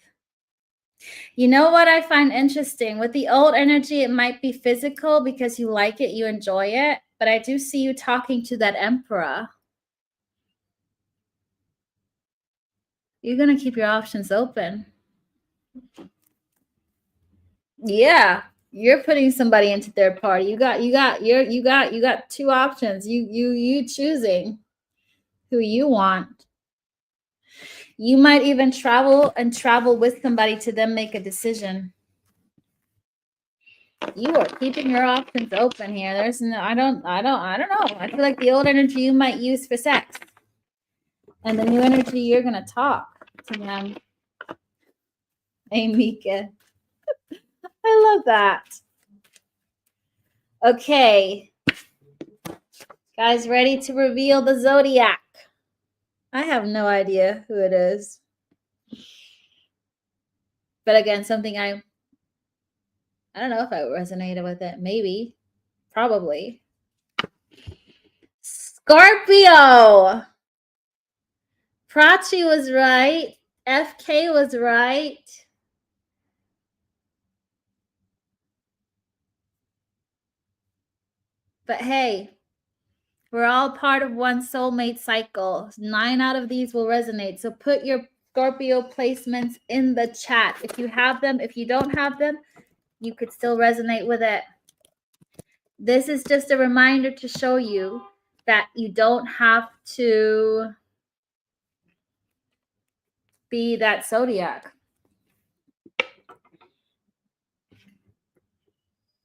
You know what I find interesting? With the old energy, it might be physical because you like it, you enjoy it. but I do see you talking to that Emperor. You're going to keep your options open. Yeah, you're putting somebody into third party. You got two options. You choosing who you want. You might even travel with somebody to then make a decision. You are keeping your options open here. There's no, I don't know. I feel like the old energy you might use for sex, and the new energy you're gonna talk to them. Hey, Mika. I love that. Okay. Guys, ready to reveal the Zodiac? I have no idea who it is. But again, something I don't know if I resonated with it. Maybe. Probably. Scorpio. Prachi was right. FK was right. But hey, we're all part of one soulmate cycle. 9 out of these will resonate. So put your Scorpio placements in the chat. If you have them, if you don't have them, you could still resonate with it. This is just a reminder to show you that you don't have to be that Zodiac.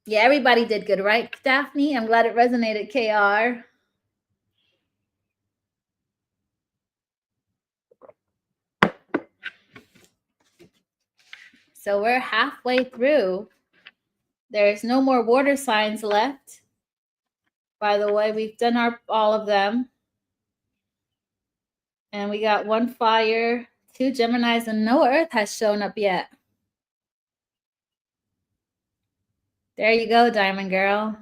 Yeah, everybody did good, right, Daphne? I'm glad it resonated, KR. So we're halfway through. There's no more water signs left. By the way, we've done all of them. And we got 1 fire, 2 Geminis, and no Earth has shown up yet. There you go, Diamond Girl.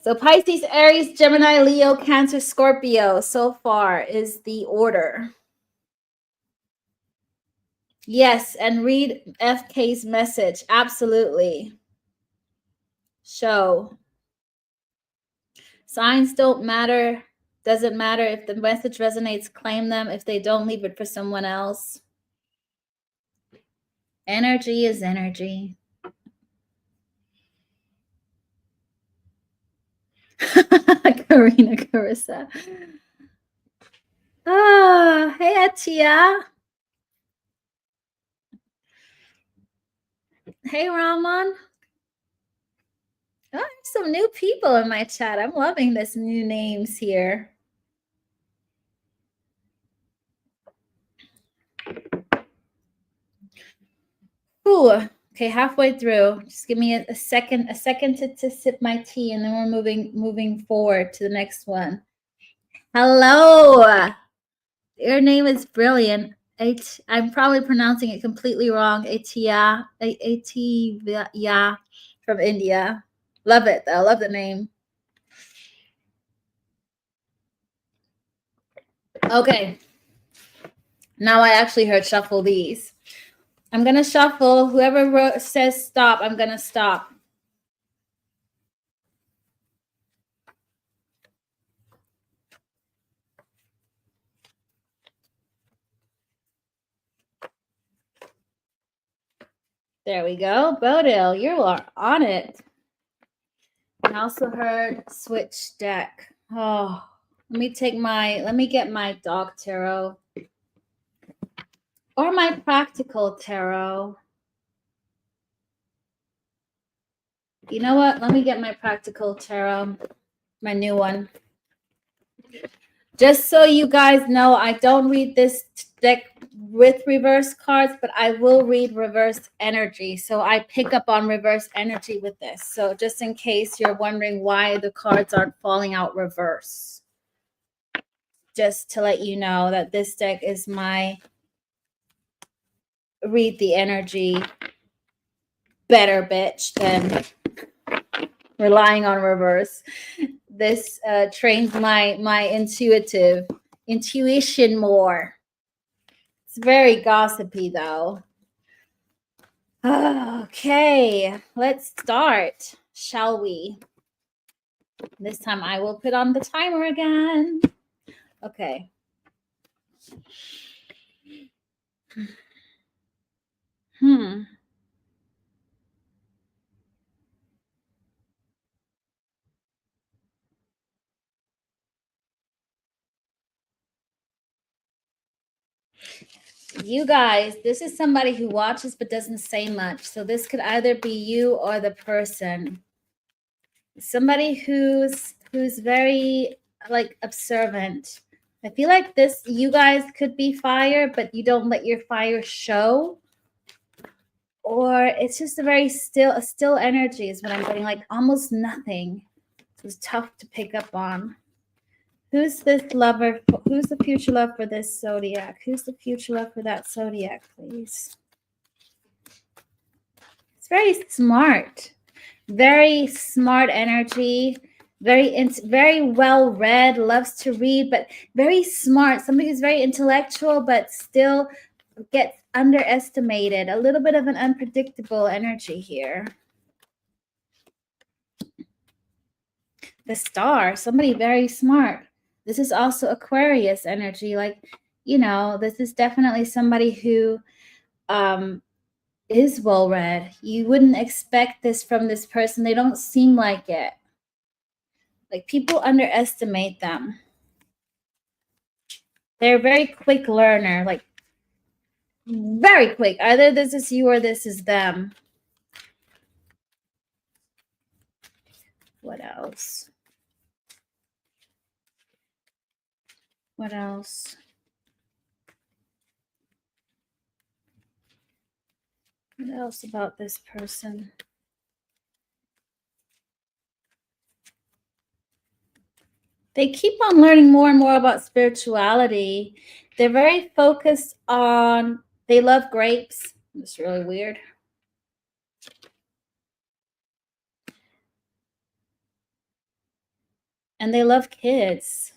So Pisces, Aries, Gemini, Leo, Cancer, Scorpio so far is the order. Yes, and read FK's message. Absolutely. Show. Signs don't matter. Doesn't matter if the message resonates, claim them. If they don't, leave it for someone else. Energy is energy. Karina Carissa. Ah, hey, Atia. Hey, Rahman. Oh, there's some new people in my chat. I'm loving this new names here. Ooh, okay, halfway through. Just give me a second to sip my tea, and then we're moving forward to the next one. Hello. Your name is brilliant. I'm probably pronouncing it completely wrong. Atia from India. Love it, though. Love the name. Okay. Now I actually heard shuffle these. I'm going to shuffle. Whoever says stop, I'm going to stop. There we go. Bodil, you are on it. I also heard switch deck. Oh, let me get my dog tarot. Or my practical tarot. You know what? Let me get my practical tarot, my new one. Just so you guys know, I don't read this deck with reverse cards, but I will read reverse energy. So I pick up on reverse energy with this. So just in case you're wondering why the cards aren't falling out reverse. Just to let you know that this deck is my read the energy better bitch than relying on reverse. This trains my intuition more. It's very gossipy though. Okay, let's start, shall we? This time I will put on the timer again. Okay. You guys, this is somebody who watches but doesn't say much. So this could either be you or the person. Somebody who's very like observant. I feel like this, you guys could be fire, but you don't let your fire show. Or it's just a still energy is what I'm getting, like almost nothing. It's tough to pick up on. Who's this lover? Who's the future love for this zodiac? Who's the future love for that zodiac, please? It's very smart energy, very well read, loves to read, but very smart. Somebody who's very intellectual, but still gets underestimated. A little bit of an unpredictable energy here. The Star, somebody very smart. This is also Aquarius energy. Like, you know, this is definitely somebody who is well read. You wouldn't expect this from this person. They don't seem like it. Like, people underestimate them. They're a very quick learner, like very quick. Either this is you or this is them. What else? What else? What else about this person? They keep on learning more and more about spirituality. They're very focused on, they love grapes. It's really weird. And they love kids.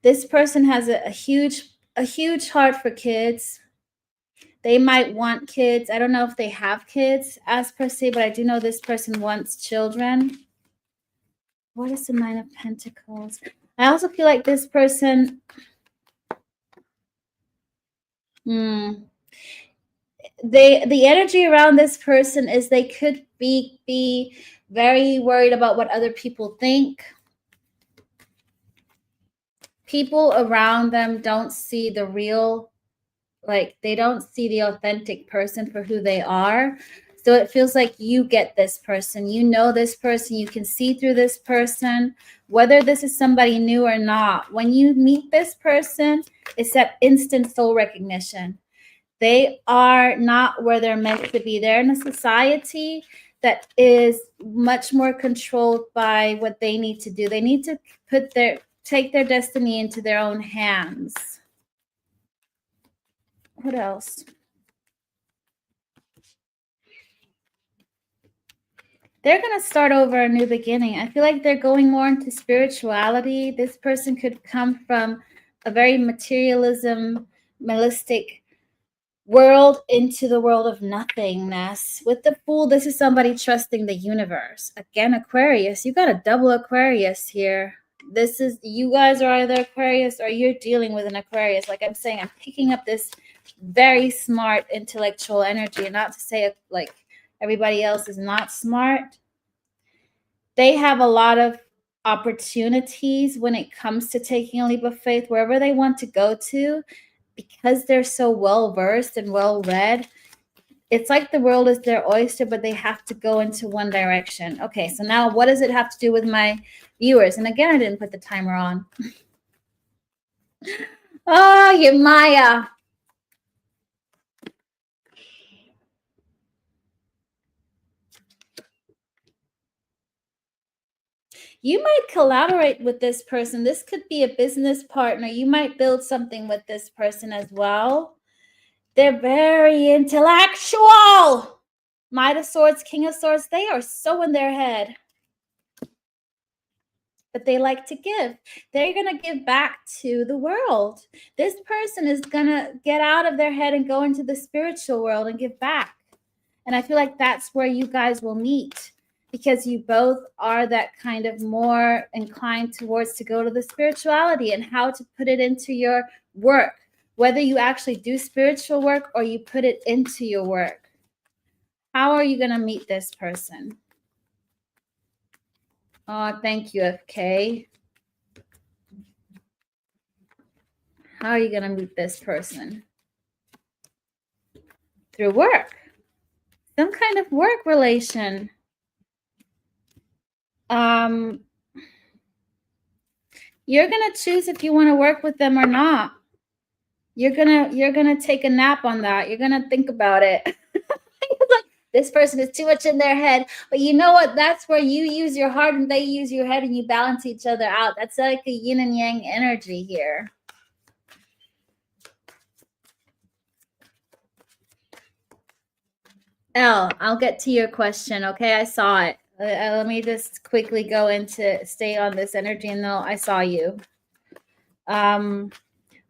This person has a huge heart for kids. They might want kids. I don't know if they have kids as per se, but I do know this person wants children. What is the Nine of Pentacles? I also feel like this person, the energy around this person is they could be very worried about what other people think. People around them don't see the real, like they don't see the authentic person for who they are. So it feels like you get this person, you know this person, you can see through this person, whether this is somebody new or not. When you meet this person, it's that instant soul recognition. They are not where they're meant to be. They're in a society that is much more controlled by what they need to do. They need to take their destiny into their own hands. What else? They're going to start over a new beginning. I feel like they're going more into spirituality. This person could come from a very materialistic world into the world of nothingness. With the Fool, this is somebody trusting the universe. Again, Aquarius. You got a double Aquarius here. This is, you guys are either Aquarius or you're dealing with an Aquarius. Like I'm saying, I'm picking up this very smart intellectual energy, and not to say like everybody else is not smart. They have a lot of opportunities when it comes to taking a leap of faith wherever they want to go to, because they're so well versed and well read. It's like the world is their oyster, but they have to go into one direction. Okay, so now what does it have to do with my viewers? And again, I didn't put the timer on. Oh, you Maya. You might collaborate with this person. This could be a business partner. You might build something with this person as well. They're very intellectual. Knight of Swords, King of Swords, they are so in their head. But they like to give. They're going to give back to the world. This person is going to get out of their head and go into the spiritual world and give back. And I feel like that's where you guys will meet. because you both are that kind of more inclined towards to go to the spirituality and how to put it into your work, whether you actually do spiritual work or you put it into your work. How are you going to meet this person? Oh, thank you, FK. How are you going to meet this person? Through work. Some kind of work relation. You're going to choose if you want to work with them or not. You're gonna take a nap on that. You're gonna think about it. Like, this person is too much in their head. But you know what? That's where you use your heart and they use your head and you balance each other out. That's like a yin and yang energy here. I'll get to your question. Okay, I saw it. Let me just quickly go into stay on this energy. And no, I saw you.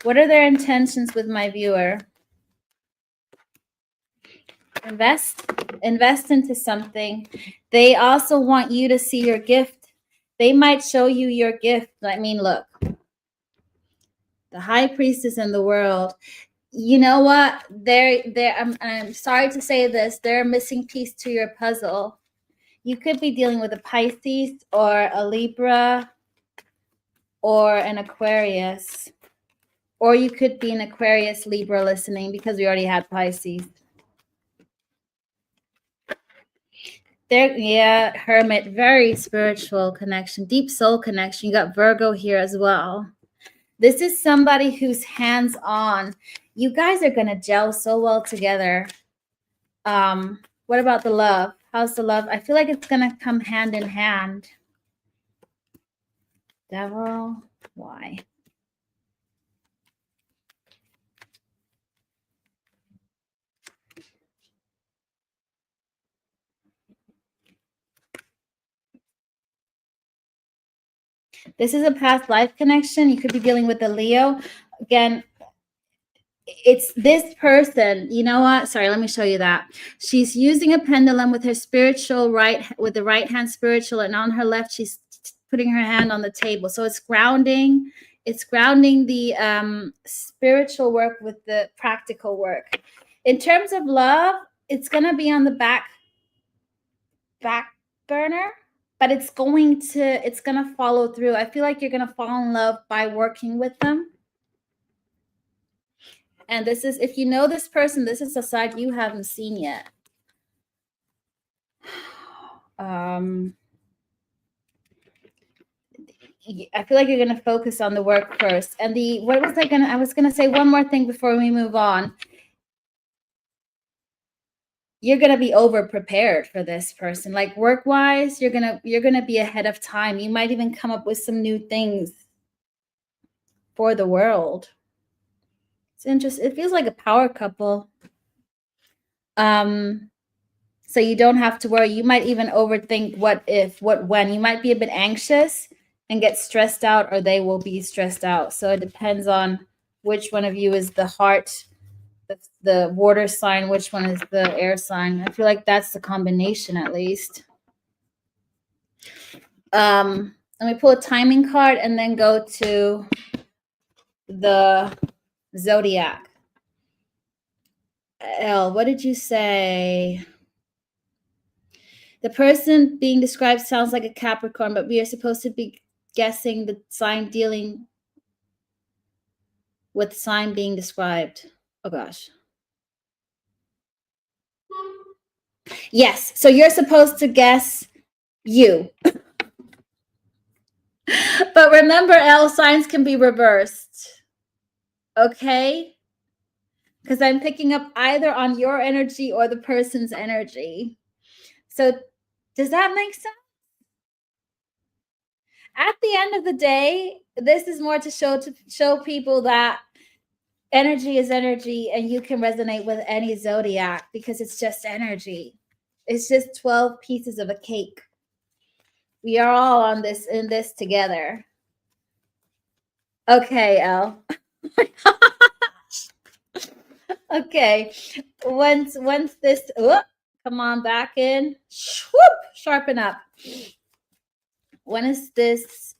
What are their intentions with my viewer? Invest into something. They also want you to see your gift. They might show you your gift. I mean, look, the high priestess in the world. You know what? I'm sorry to say this. They're a missing piece to your puzzle. You could be dealing with a Pisces or a Libra or an Aquarius. Or you could be an Aquarius Libra listening because we already had Pisces. Yeah, Hermit, very spiritual connection, deep soul connection. You got Virgo here as well. This is somebody who's hands-on. You guys are going to gel so well together. What about the love? How's the love? I feel like it's going to come hand in hand. Devil, why? This is a past life connection. You could be dealing with a Leo. Again, it's this person. You know what? Sorry, let me show you that. She's using a pendulum with her spiritual right, with the right hand spiritual, and on her left, she's putting her hand on the table. So it's grounding. It's grounding the spiritual work with the practical work. In terms of love, it's gonna be on the back burner, but it's gonna follow through. I feel like you're gonna fall in love by working with them. And this is, if you know this person, this is a side you haven't seen yet. I feel like you're going to focus on the work first. And I was going to say one more thing before we move on. You're going to be over prepared for this person. Like work-wise, you're going to be ahead of time. You might even come up with some new things for the world. It's interesting. It feels like a power couple. So you don't have to worry. You might even overthink what if, what when. You might be a bit anxious and get stressed out, or they will be stressed out. So it depends on which one of you is the heart, the water sign, which one is the air sign. I feel like that's the combination at least. Let me pull a timing card and then go to the Zodiac. Elle, what did you say? The person being described sounds like a Capricorn, but we are supposed to be guessing the sign dealing with sign being described. Oh gosh. Yes, so you're supposed to guess you. But remember, L, signs can be reversed. Okay? Because I'm picking up either on your energy or the person's energy. So does that make sense? At the end of the day, this is more to show people that energy is energy and you can resonate with any zodiac because it's just energy. It's just 12 pieces of a cake. We are all in this together. Okay, Elle. Okay. Once this come on back in. Whoop, Sharpen up. When is this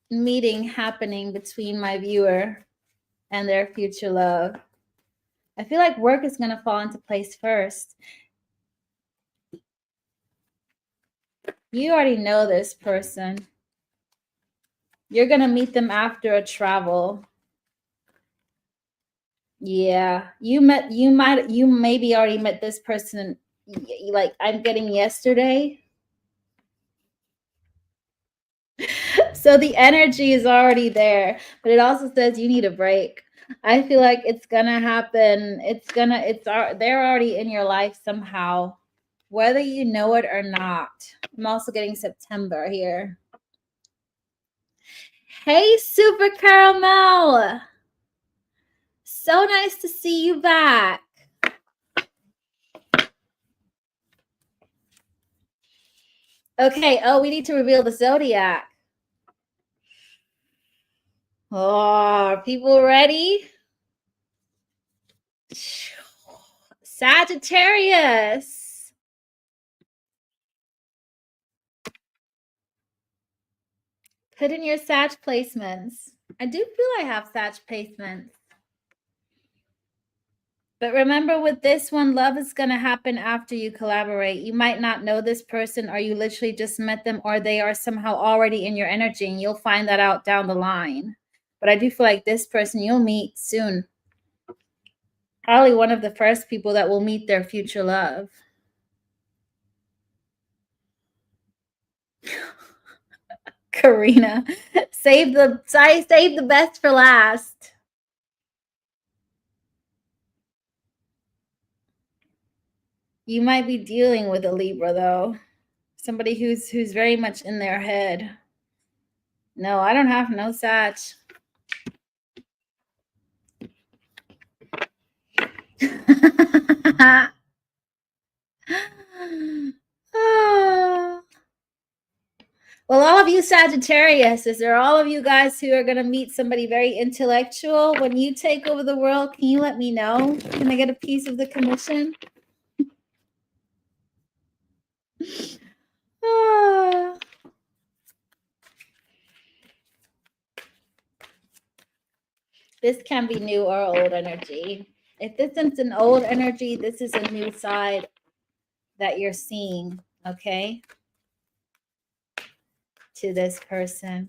meeting happening between my viewer and their future love? I feel like work is going to fall into place first. You already know this person. You're going to meet them after a travel. Yeah, you maybe already met this person, like I'm getting yesterday. So the energy is already there, but it also says you need a break. I feel like it's gonna happen. They're already in your life somehow, whether you know it or not. I'm also getting September here. Hey, Super Caramel. So nice to see you back. Okay, oh, we need to reveal the Zodiac. Oh, are people ready? Sagittarius. Put in your Sag placements. I do feel I have Sag placements. But remember with this one, love is going to happen after you collaborate. You might not know this person, or you literally just met them, or they are somehow already in your energy, and you'll find that out down the line. But I do feel like this person you'll meet soon. Probably one of the first people that will meet their future love. Karina, save the best for last. You might be dealing with a Libra though. Somebody who's very much in their head. No, I don't have no Sag. Well, all of you Sagittarius, is there all of you guys who are going to meet somebody very intellectual? When you take over the world, can you let me know? Can I get a piece of the commission? This can be new or old energy. If this isn't an old energy, this is a new side that you're seeing, okay? To this person.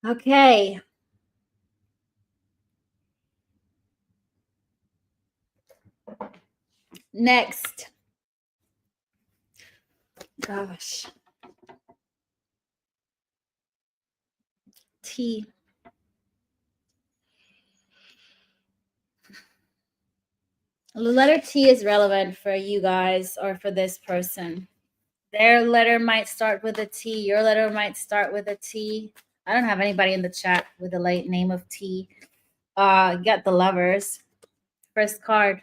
Okay. Next. Gosh. T. The letter T is relevant for you guys or for this person. Their letter might start with a T. Your letter might start with a T. I don't have anybody in the chat with a late name of T. You got the Lovers. First card.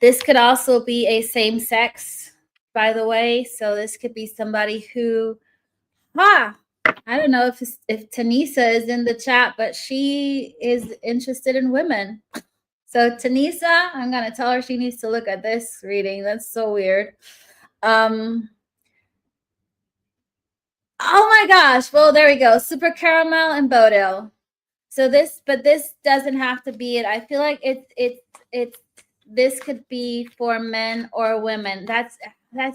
This could also be a same sex, by the way. So this could be somebody who, I don't know if Tanisa is in the chat, but she is interested in women. So Tanisa, I'm going to tell her she needs to look at this reading. That's so weird. Oh my gosh. Well, there we go. Super Caramel and Bodo. So this doesn't have to be it. I feel like this could be for men or women. That's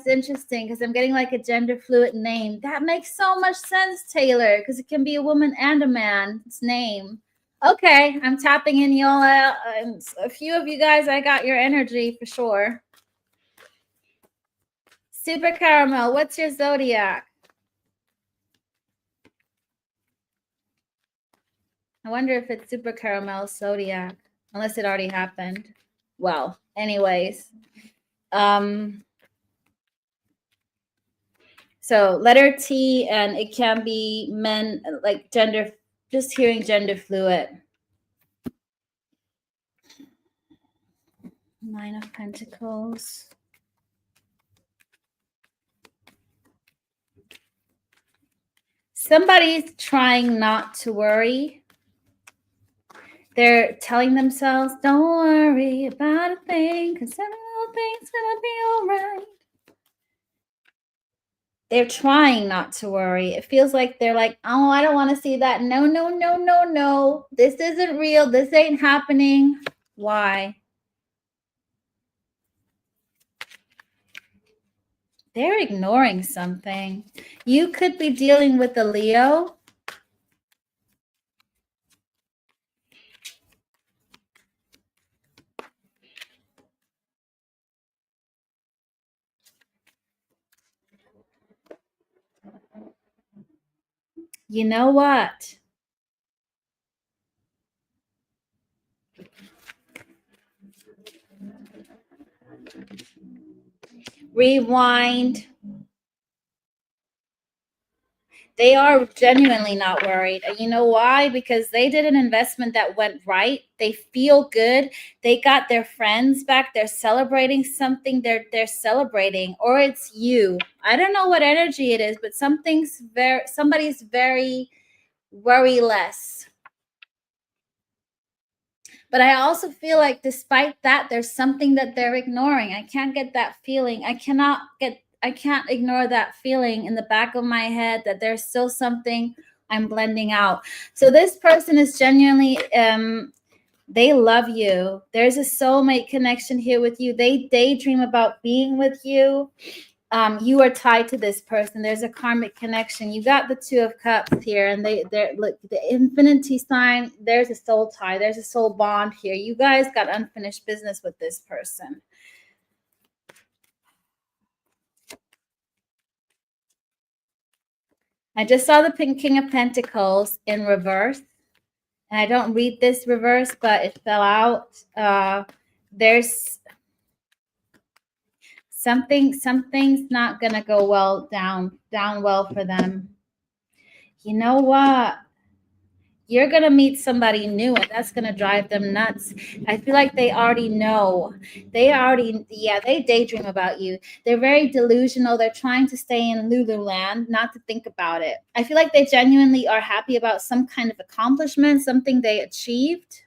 interesting because I'm getting like a gender fluid name. That makes so much sense, Taylor, because it can be a woman and a man's name. Okay, I'm tapping in y'all. A few of you guys, I got your energy for sure. Super Caramel, what's your zodiac? I wonder if it's Super Caramel zodiac, unless it already happened. Well, anyways. So letter T, and it can be men, like gender, just hearing gender fluid. Nine of Pentacles. Somebody's trying not to worry. They're telling themselves, don't worry about a thing, because everything's going to be all right. They're trying not to worry. It feels like they're like, oh, I don't want to see that. No, no, no, no, no. This isn't real. This ain't happening. Why? They're ignoring something. You could be dealing with a Leo. You know what? Rewind. They are genuinely not worried. And you know why? Because they did an investment that went right. They feel good. They got their friends back. They're celebrating something. They're celebrating, or it's you. I don't know what energy it is, but somebody's very worry less. But I also feel like despite that, there's something that they're ignoring. I can't get that feeling. I can't ignore that feeling in the back of my head that there's still something I'm blending out. So this person is genuinely, they love you. There's a soulmate connection here with you. They daydream about being with you. You are tied to this person. There's a karmic connection. You got the Two of Cups here, and they're look, the infinity sign. There's a soul tie. There's a soul bond here. You guys got unfinished business with this person. I just saw the King of Pentacles in reverse, and I don't read this reverse, but it fell out. There's something's not gonna go well down well for them. You know what? You're going to meet somebody new, and that's going to drive them nuts. I feel like they already know. They daydream about you. They're very delusional. They're trying to stay in Lululand, not to think about it. I feel like they genuinely are happy about some kind of accomplishment, something they achieved.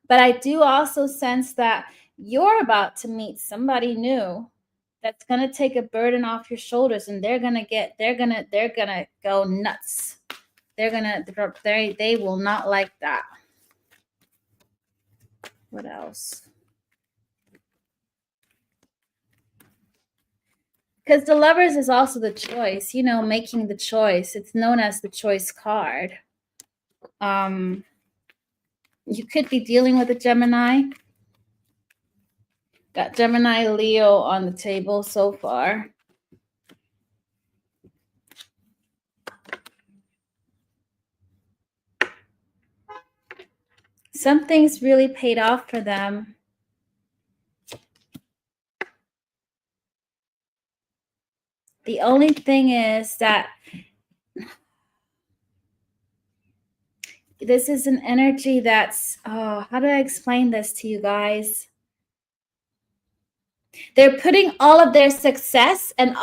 But I do also sense that you're about to meet somebody new that's going to take a burden off your shoulders, and they're going to go nuts. They will not like that. What else? Because the Lovers is also the choice, making the choice. It's known as the choice card. You could be dealing with a Gemini. Got Gemini, Leo on the table so far. Something's really paid off for them. The only thing is that this is an energy that's, how do I explain this to you guys? They're putting all of their success and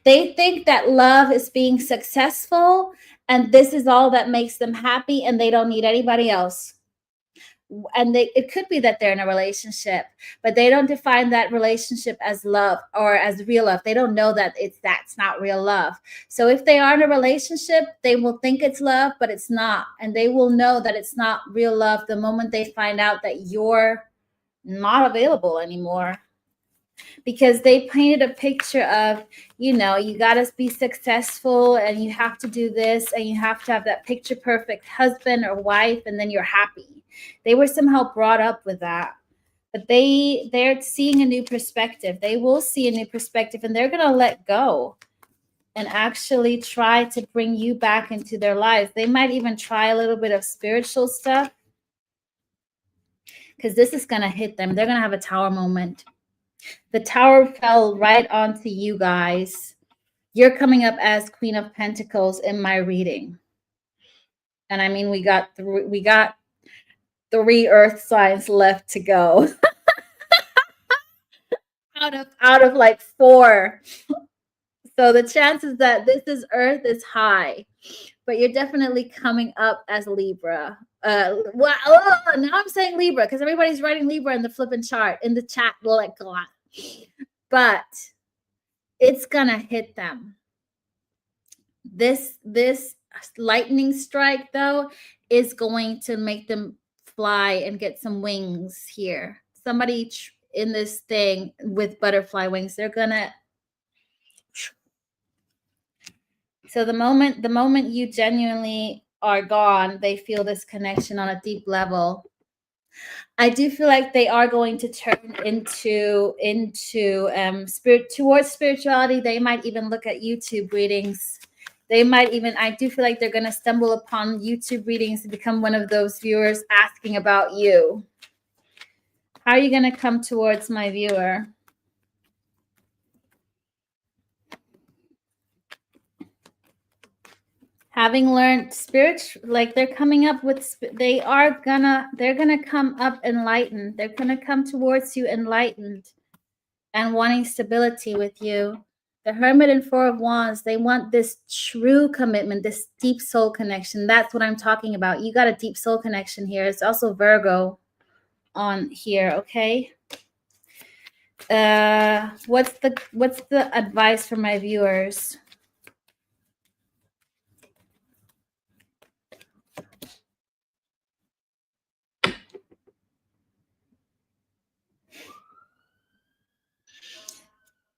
they think that love is being successful, and this is all that makes them happy, and they don't need anybody else. And it could be that they're in a relationship, but they don't define that relationship as love or as real love. They don't know that that's not real love. So if they are in a relationship, they will think it's love, but it's not. And they will know that it's not real love the moment they find out that you're not available anymore. Because they painted a picture of, you got to be successful, and you have to do this, and you have to have that picture perfect husband or wife, and then you're happy. They were somehow brought up with that. But they're seeing a new perspective. They will see a new perspective, and they're going to let go and actually try to bring you back into their lives. They might even try a little bit of spiritual stuff, because this is going to hit them. They're going to have a tower moment. The tower fell right onto you guys. You're coming up as Queen of Pentacles in my reading. And I mean, we got 3 earth signs left to go. out of like 4. So the chances that this is earth is high. But you're definitely coming up as Libra. Now I'm saying Libra because everybody's writing Libra in the flipping chart in the chat. But it's gonna hit them. This lightning strike, though, is going to make them fly and get some wings here. Somebody in this thing with butterfly wings, they're gonna. So the moment you genuinely are gone, they feel this connection on a deep level. I do feel like they are going to turn into spirit towards spirituality. They might even look at YouTube readings. They might even, I do feel like they're going to stumble upon YouTube readings and become one of those viewers asking about you. How are you going to come towards my viewer? Having learned like they're coming up with, they're gonna come up enlightened. They're gonna come towards you enlightened and wanting stability with you. The Hermit and Four of Wands, they want this true commitment, this deep soul connection. That's what I'm talking about. You got a deep soul connection here. It's also Virgo on here, okay? What's the advice for my viewers?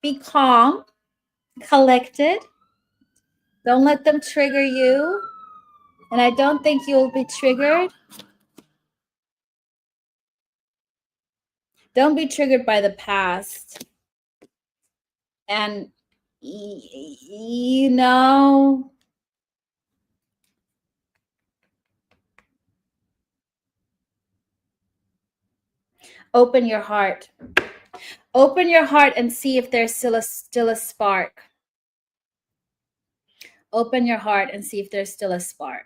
Be calm, collected. Don't let them trigger you. And I don't think you'll be triggered. Don't be triggered by the past. And, you know, open your heart. Open your heart and see if there's still a spark. Open your heart and see if there's still a spark.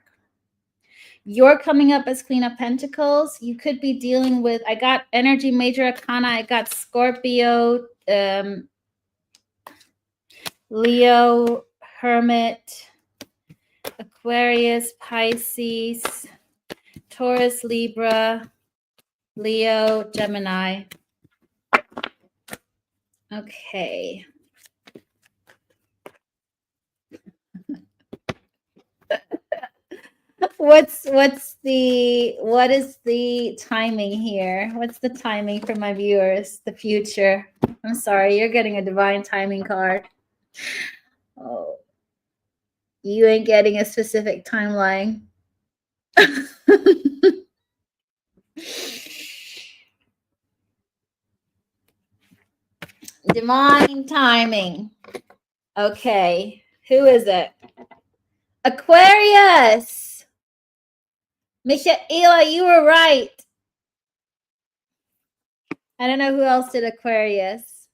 You're coming up as Queen of Pentacles. You could be dealing with, I got energy major arcana. I got Scorpio, Leo, Hermit, Aquarius, Pisces, Taurus, Libra, Leo, Gemini. Okay. What is the timing here? What's the timing for my viewers? The future. I'm sorry, you're getting a divine timing card. Oh, you ain't getting a specific timeline. Divine timing. Okay, who is it? Aquarius. Michaela, you were right. I don't know who else did Aquarius.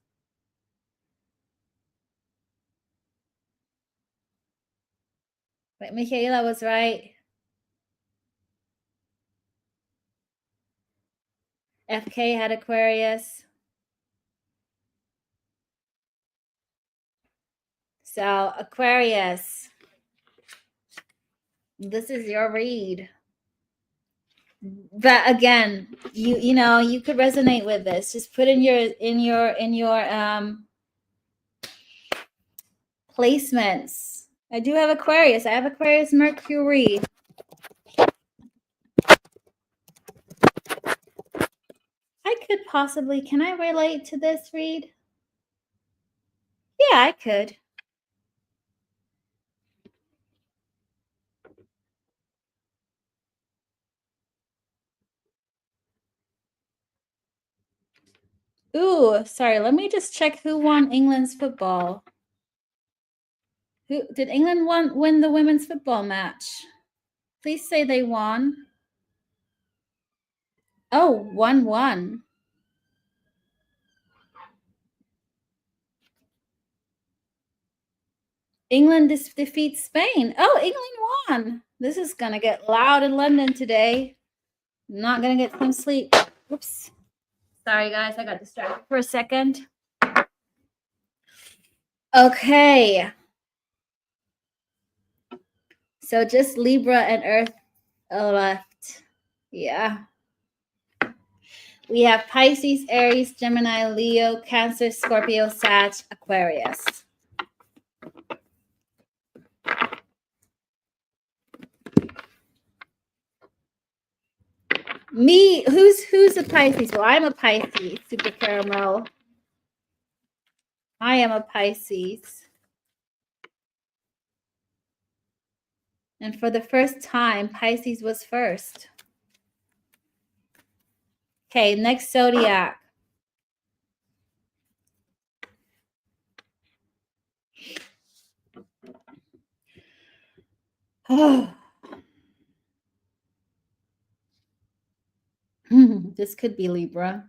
But Michaela was right. FK had Aquarius. So Aquarius, this is your read. But again, you know, you could resonate with this. Just put in your placements. I do have Aquarius. I have Aquarius Mercury. I could possibly, can I relate to this read? Yeah, I could. Ooh, sorry. Let me just check who won England's football. Who did England win the women's football match? Please say they won. Oh, 1-1. England defeats Spain. Oh, England won. This is going to get loud in London today. I'm not going to get some sleep. Oops. Sorry, guys. I got distracted for a second. Okay. So just Libra and Earth left. Yeah. We have Pisces, Aries, Gemini, Leo, Cancer, Scorpio, Sag, Aquarius. Me, who's a Pisces? Well, I'm a Pisces, super caramel. I am a Pisces. And for the first time, Pisces was first. Okay, next zodiac. Oh. This could be Libra.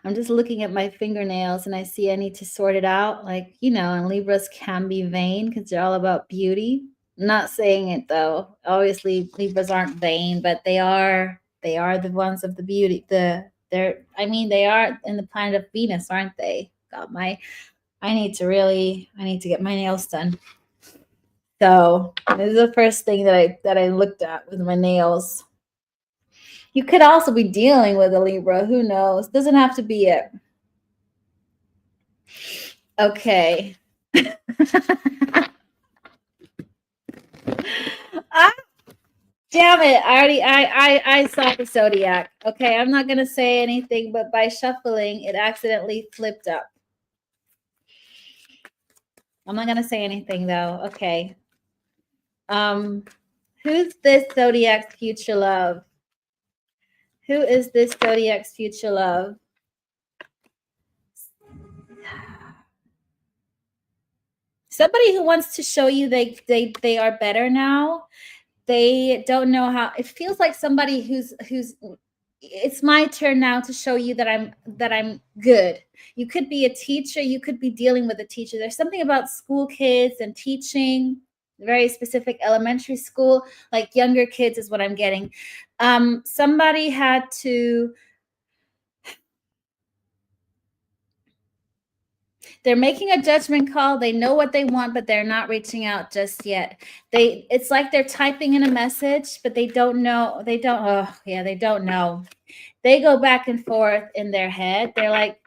I'm just looking at my fingernails and I see I need to sort it out. Like, you know, and Libras can be vain because they're all about beauty. I'm not saying it though. Obviously, Libras aren't vain, but they are the ones of the beauty. They are in the planet of Venus, aren't they? God, I need to get my nails done. So this is the first thing that I looked at with my nails. You could also be dealing with a Libra. Who knows? Doesn't have to be it. Okay. Ah, damn it. I saw the Zodiac. Okay, I'm not gonna say anything, but by shuffling, it accidentally flipped up. I'm not gonna say anything though. Okay. Who's this Zodiac's future love? Who is this Zodiac's future love? Somebody who wants to show you they are better now. They don't know how. It feels like somebody who's it's my turn now to show you that I'm good. You could be a teacher, you could be dealing with a teacher. There's something about school kids and teaching, very specific elementary school, like younger kids is what I'm getting. Somebody had to They're making a judgment call. They know what they want, but they're not reaching out just yet. It's like they're typing in a message, but they don't know. They don't know. They go back and forth in their head. They're like,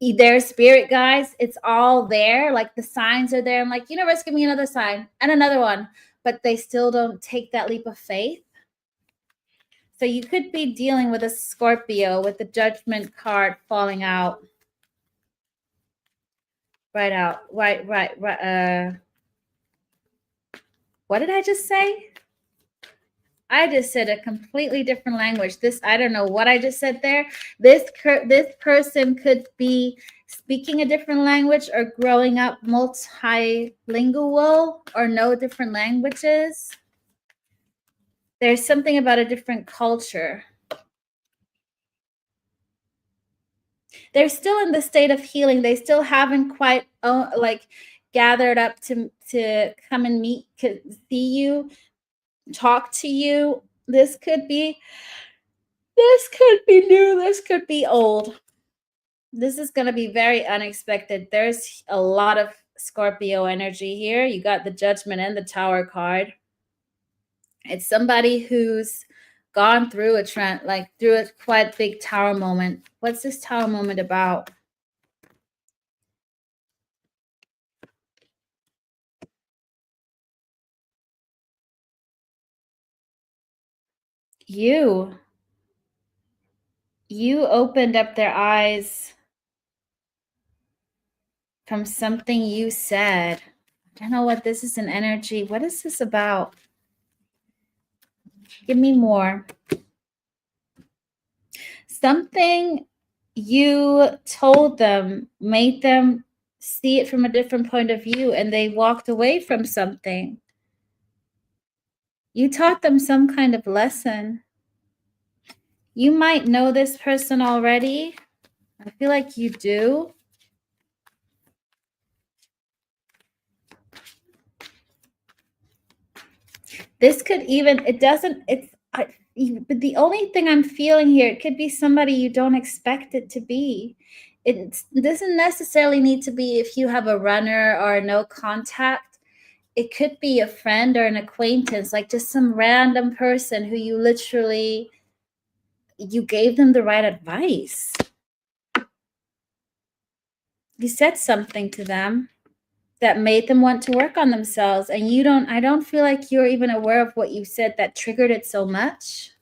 their spirit guys, it's all there. Like the signs are there. I'm like, universe, give me another sign and another one. But they still don't take that leap of faith. So you could be dealing with a Scorpio with the judgment card falling out. Right. What did I just say? I just said a completely different language. I don't know what I just said there. This person could be speaking a different language or growing up multilingual or know different languages. There's something about a different culture. They're still in the state of healing. They still haven't quite gathered up to come and see you, talk to you. This could be new. This could be old. This is going to be very unexpected. There's a lot of Scorpio energy here. You got the Judgment and the Tower card. It's somebody who's gone through through a quite big Tower moment. What's this Tower moment about? You opened up their eyes from something you said. I don't know what this is, an energy. What is this about? Give me more. Something you told them made them see it from a different point of view, and they walked away from something. You taught them some kind of lesson. You might know this person already. I feel like you do. This could even, but the only thing I'm feeling here, it could be somebody you don't expect it to be. It doesn't necessarily need to be if you have a runner or no contact. It could be a friend or an acquaintance, like just some random person who you gave them the right advice. You said something to them. that made them want to work on themselves. And I don't feel like you're even aware of what you said that triggered it so much.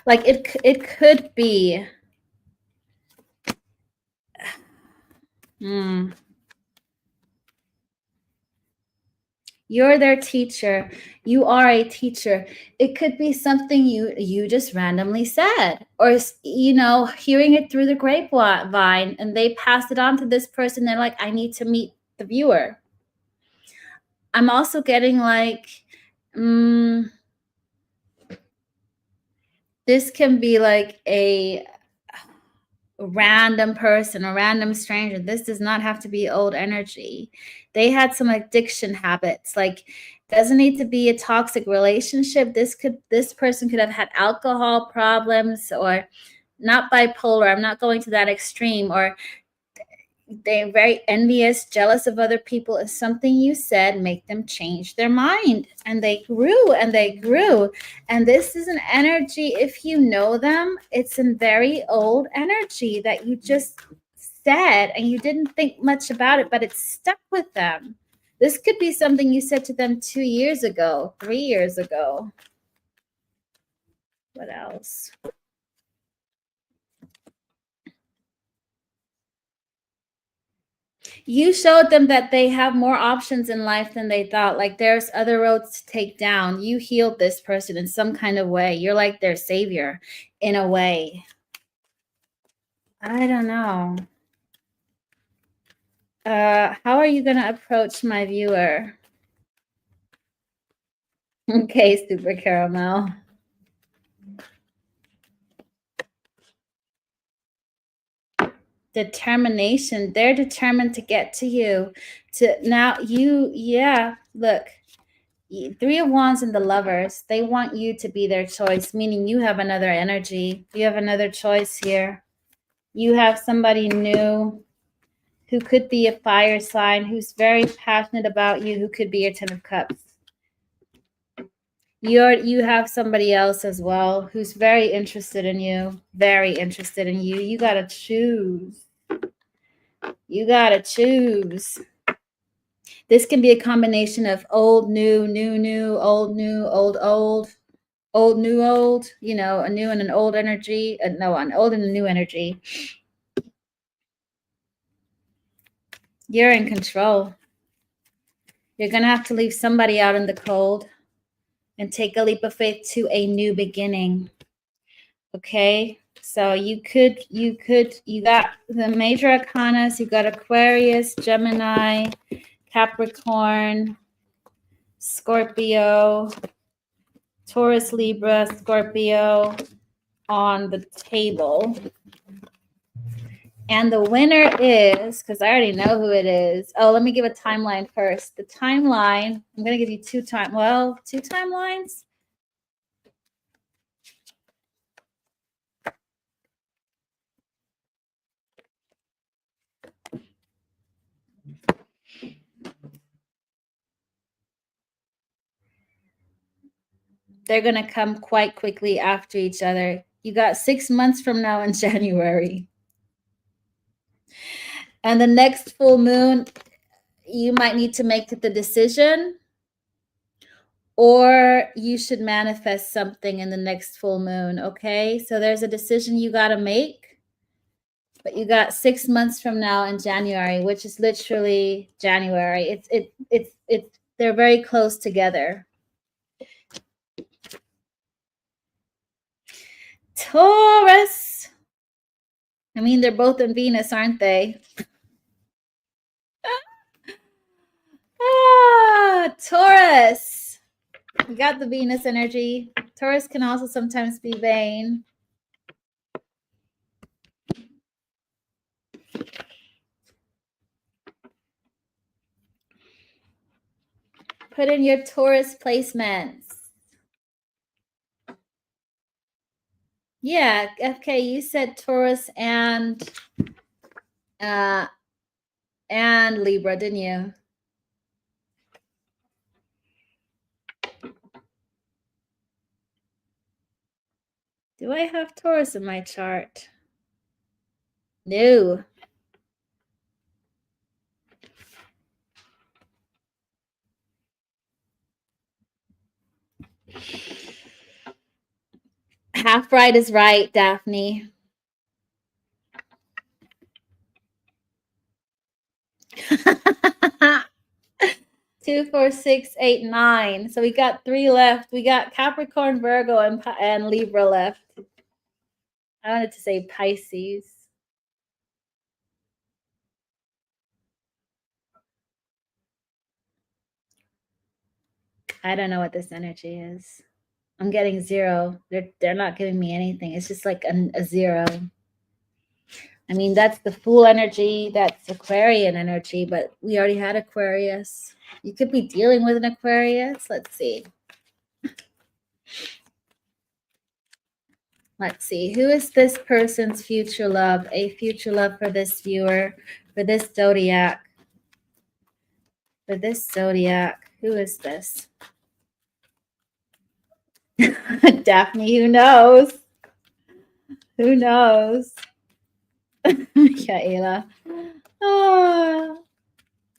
Like it could be. You're their teacher. You are a teacher. It could be something you just randomly said, or hearing it through the grapevine, and they passed it on to this person. They're like, I need to meet the viewer. I'm also getting like, this can be like a random person, a random stranger. This does not have to be old energy. They had some addiction habits. Like, doesn't need to be a toxic relationship. This person could have had alcohol problems, or not bipolar. I'm not going to that extreme. Or they're very envious, jealous of other people. If something you said make them change their mind, and they grew and they grew. And this is an energy, if you know them, it's a very old energy that you just said and you didn't think much about it, but it stuck with them. This could be something you said to them 2 years ago, 3 years ago. What else? You showed them that they have more options in life than they thought. Like, there's other roads to take down. You healed this person in some kind of way. You're like their savior in a way. I don't know. How are you going to approach my viewer? Okay, Super Caramel. Determination. They're determined to get to you. Look. 3 of Wands and the Lovers, they want you to be their choice, meaning you have another energy. You have another choice here. You have somebody new who could be a fire sign, who's very passionate about you, who could be your 10 of Cups. You have somebody else as well who's very interested in you, very interested in you. You got to choose. You got to choose. This can be a combination of old, new, new, new, old, new, old, old, old, new, old, a new and an old energy. No, an old and a new energy. You're in control. You're going to have to leave somebody out in the cold and take a leap of faith to a new beginning. Okay? So you got the major arcanas. You got Aquarius, Gemini, Capricorn, Scorpio, Taurus, Libra, Scorpio on the table. And the winner is, because I already know who it is. Oh, let me give a timeline first. The timeline, I'm going to give you two timelines. They're going to come quite quickly after each other. You got 6 months from now in January. And the next full moon, you might need to make the decision, or you should manifest something in the next full moon, okay? So there's a decision you got to make, but you got 6 months from now in January, which is literally January. They're very close together. Taurus. I mean, they're both in Venus, aren't they? Taurus. You got the Venus energy. Taurus can also sometimes be vain. Put in your Taurus placements. Yeah, okay, you said Taurus and Libra, didn't you? Do I have Taurus in my chart? No. Half right is right, Daphne. Two, 4, 6, 8, 9. So we got 3 left. We got Capricorn, Virgo, and Libra left. I wanted to say Pisces. I don't know what this energy is. I'm getting 0. They're not giving me anything. It's just like a 0. I mean, that's the Fool energy. That's Aquarian energy, but we already had Aquarius. You could be dealing with an Aquarius. Let's see. Let's see. Who is this person's future love? A future love for this viewer, for this Zodiac. For this Zodiac. Who is this? Daphne, who knows? Who knows? Kaela.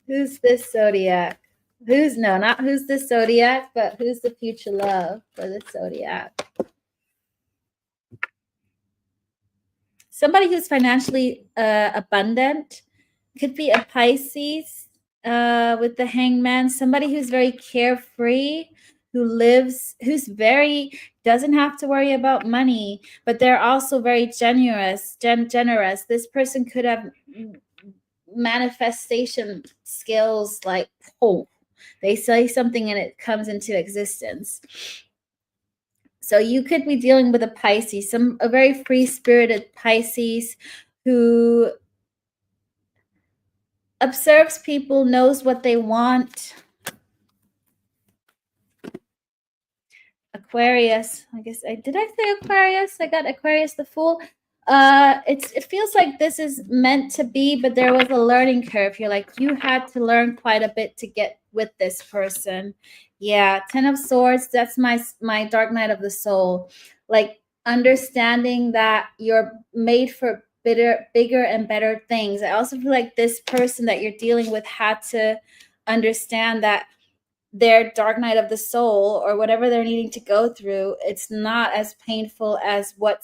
Who's this Zodiac? Not who's this Zodiac, but who's the future love for this Zodiac? Somebody who's financially abundant. Could be a Pisces with the Hangman. Somebody who's very carefree, who's doesn't have to worry about money, but they're also very generous. This person could have manifestation skills like, they say something and it comes into existence. So you could be dealing with a Pisces, a very free-spirited Pisces who observes people, knows what they want. Aquarius. I guess did I say Aquarius? I got Aquarius the Fool. It feels like this is meant to be, but there was a learning curve here. Like you had to learn quite a bit to get with this person. Yeah, 10 of Swords. That's my dark night of the soul. Like understanding that you're made for bigger and better things. I also feel like this person that you're dealing with had to understand that their dark night of the soul or whatever they're needing to go through, it's not as painful as what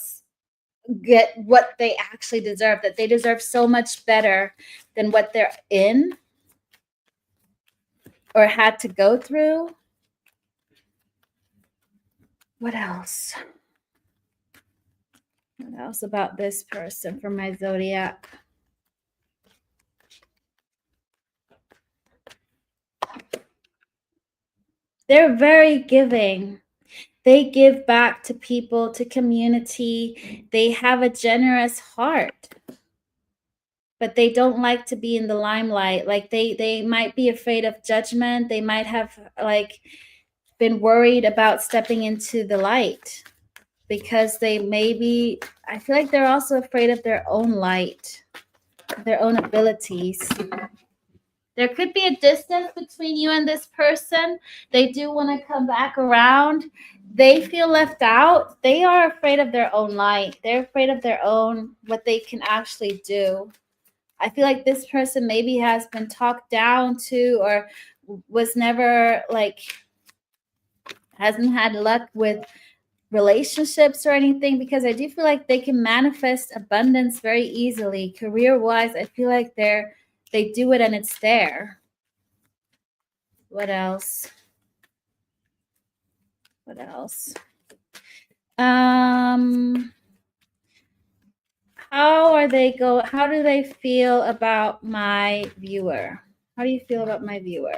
they actually deserve, that they deserve so much better than what they're in or had to go through. What else? What else about this person for my Zodiac? They're very giving. They give back to people, to community. They have a generous heart, but they don't like to be in the limelight. Like they might be afraid of judgment. They might have like been worried about stepping into the light because I feel like they're also afraid of their own light, their own abilities. There could be a distance between you and this person. They do want to come back around. They feel left out. They are afraid of their own light. They're afraid of their own, what they can actually do. I feel like this person maybe has been talked down to or was never hasn't had luck with relationships or anything, because I do feel like they can manifest abundance very easily. Career-wise, I feel like they do it and it's there. What else? What else? How do they feel about my viewer? How do you feel about my viewer?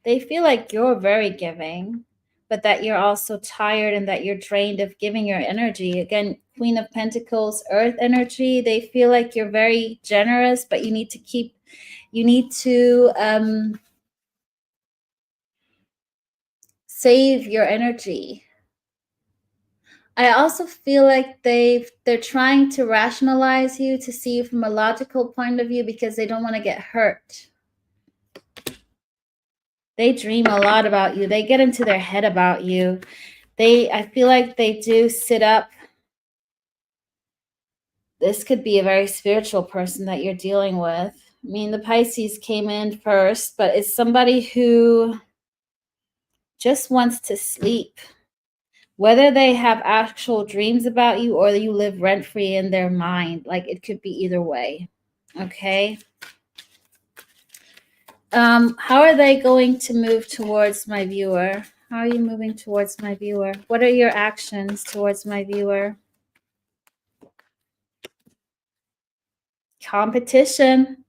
They feel like you're very giving, but that you're also tired and that you're drained of giving your energy. Again, Queen of Pentacles, Earth energy. They feel like you're very generous, but you need to save your energy. I also feel like they're trying to rationalize you, to see you from a logical point of view, because they don't want to get hurt. They dream a lot about you. They get into their head about you. I feel like they do sit up. This could be a very spiritual person that you're dealing with. I mean, the Pisces came in first, but it's somebody who just wants to sleep. Whether they have actual dreams about you or you live rent-free in their mind, like it could be either way. Okay. How are they going to move towards my viewer? How are you moving towards my viewer? What are your actions towards my viewer? Competition.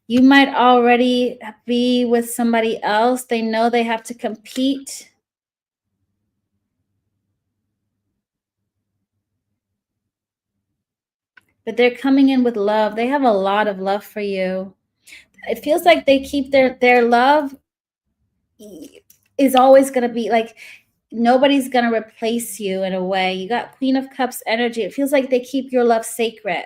You might already be with somebody else. They know they have to compete. But they're coming in with love. They have a lot of love for you. It feels like they keep their love is always going to be like, nobody's going to replace you in a way. You got Queen of Cups energy. It feels like they keep your love sacred.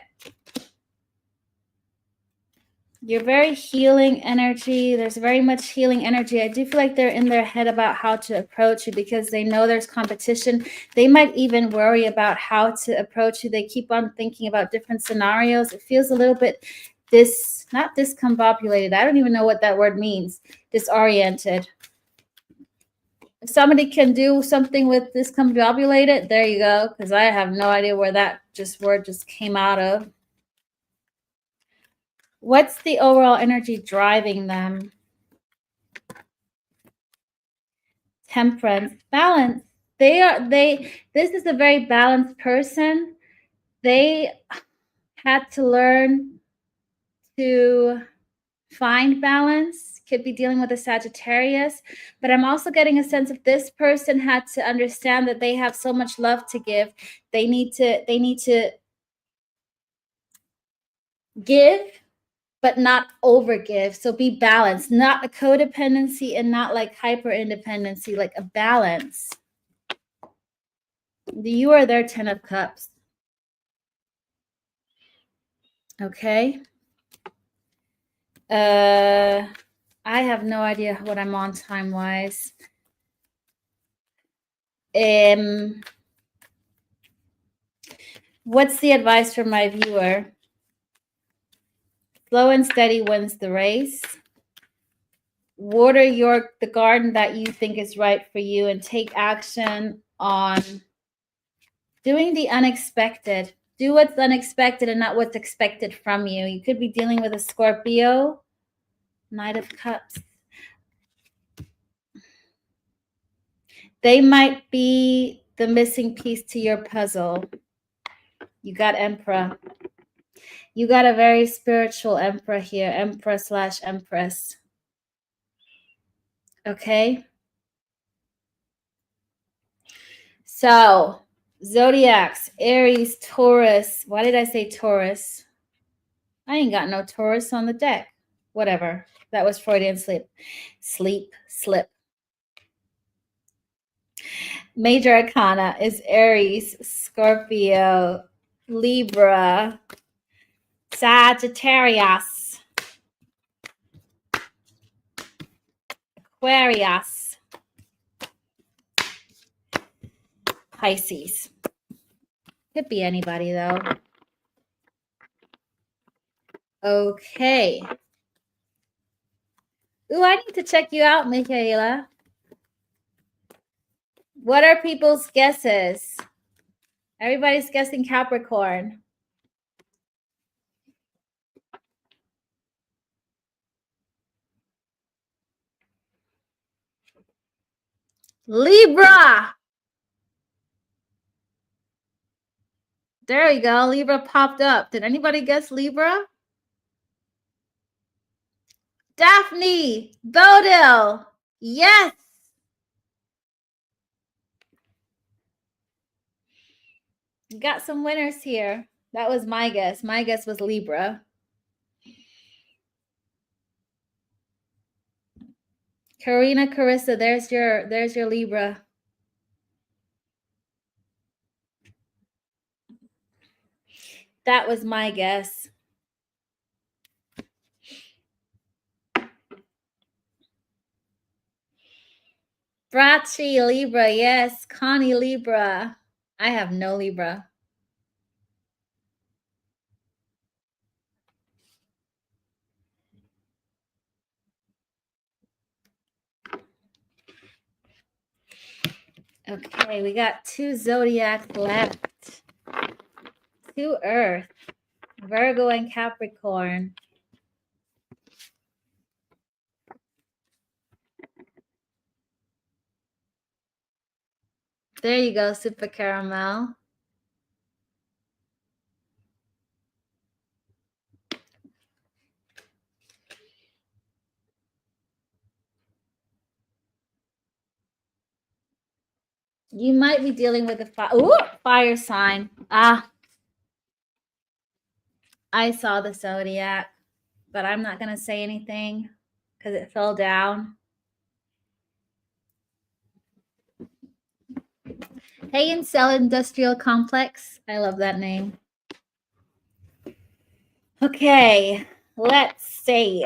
You're very healing energy. There's very much healing energy. I do feel like they're in their head about how to approach you because they know there's competition. They might even worry about how to approach you. They keep on thinking about different scenarios. It feels a little bit not discombobulated. I don't even know what that word means. Disoriented. If somebody can do something with discombobulated, there you go. Because I have no idea where that word just came out of. What's the overall energy driving them? Temperance, balance. This is a very balanced person. They had to learn to find balance. Could be dealing with a Sagittarius, but I'm also getting a sense of this person had to understand that they have so much love to give. They need to give, but not overgive. So be balanced, not a codependency and not like hyper independency, like a balance. You are their 10 of Cups. Okay. I have no idea what I'm on time-wise. What's the advice for my viewer? Slow and steady wins the race. Water the garden that you think is right for you and take action on doing the unexpected. Do what's unexpected and not what's expected from you. You could be dealing with a Scorpio, Knight of Cups. They might be the missing piece to your puzzle. You got Emperor. You got a very spiritual Emperor here, Emperor/Empress. Okay. So, Zodiacs, Aries, Taurus. Why did I say Taurus? I ain't got no Taurus on the deck. Whatever. That was Freudian slip. Major Arcana is Aries, Scorpio, Libra, Sagittarius, Aquarius, Pisces. Could be anybody though. Okay. Ooh, I need to check you out, Michaela. What are people's guesses? Everybody's guessing Capricorn. Libra. There you go. Libra popped up. Did anybody guess Libra? Daphne, Bodil. Yes. You got some winners here. That was my guess. My guess was Libra. Karina, Carissa, there's your Libra. That was my guess. Brachi, Libra, yes. Connie, Libra. I have no Libra. Okay, we got 2 zodiac left. 2 Earth, Virgo and Capricorn. There you go, Super Caramel. You might be dealing with a fire sign. Ah, I saw the zodiac, but I'm not going to say anything because it fell down. Hay and Cell Industrial Complex. I love that name. Okay, let's see.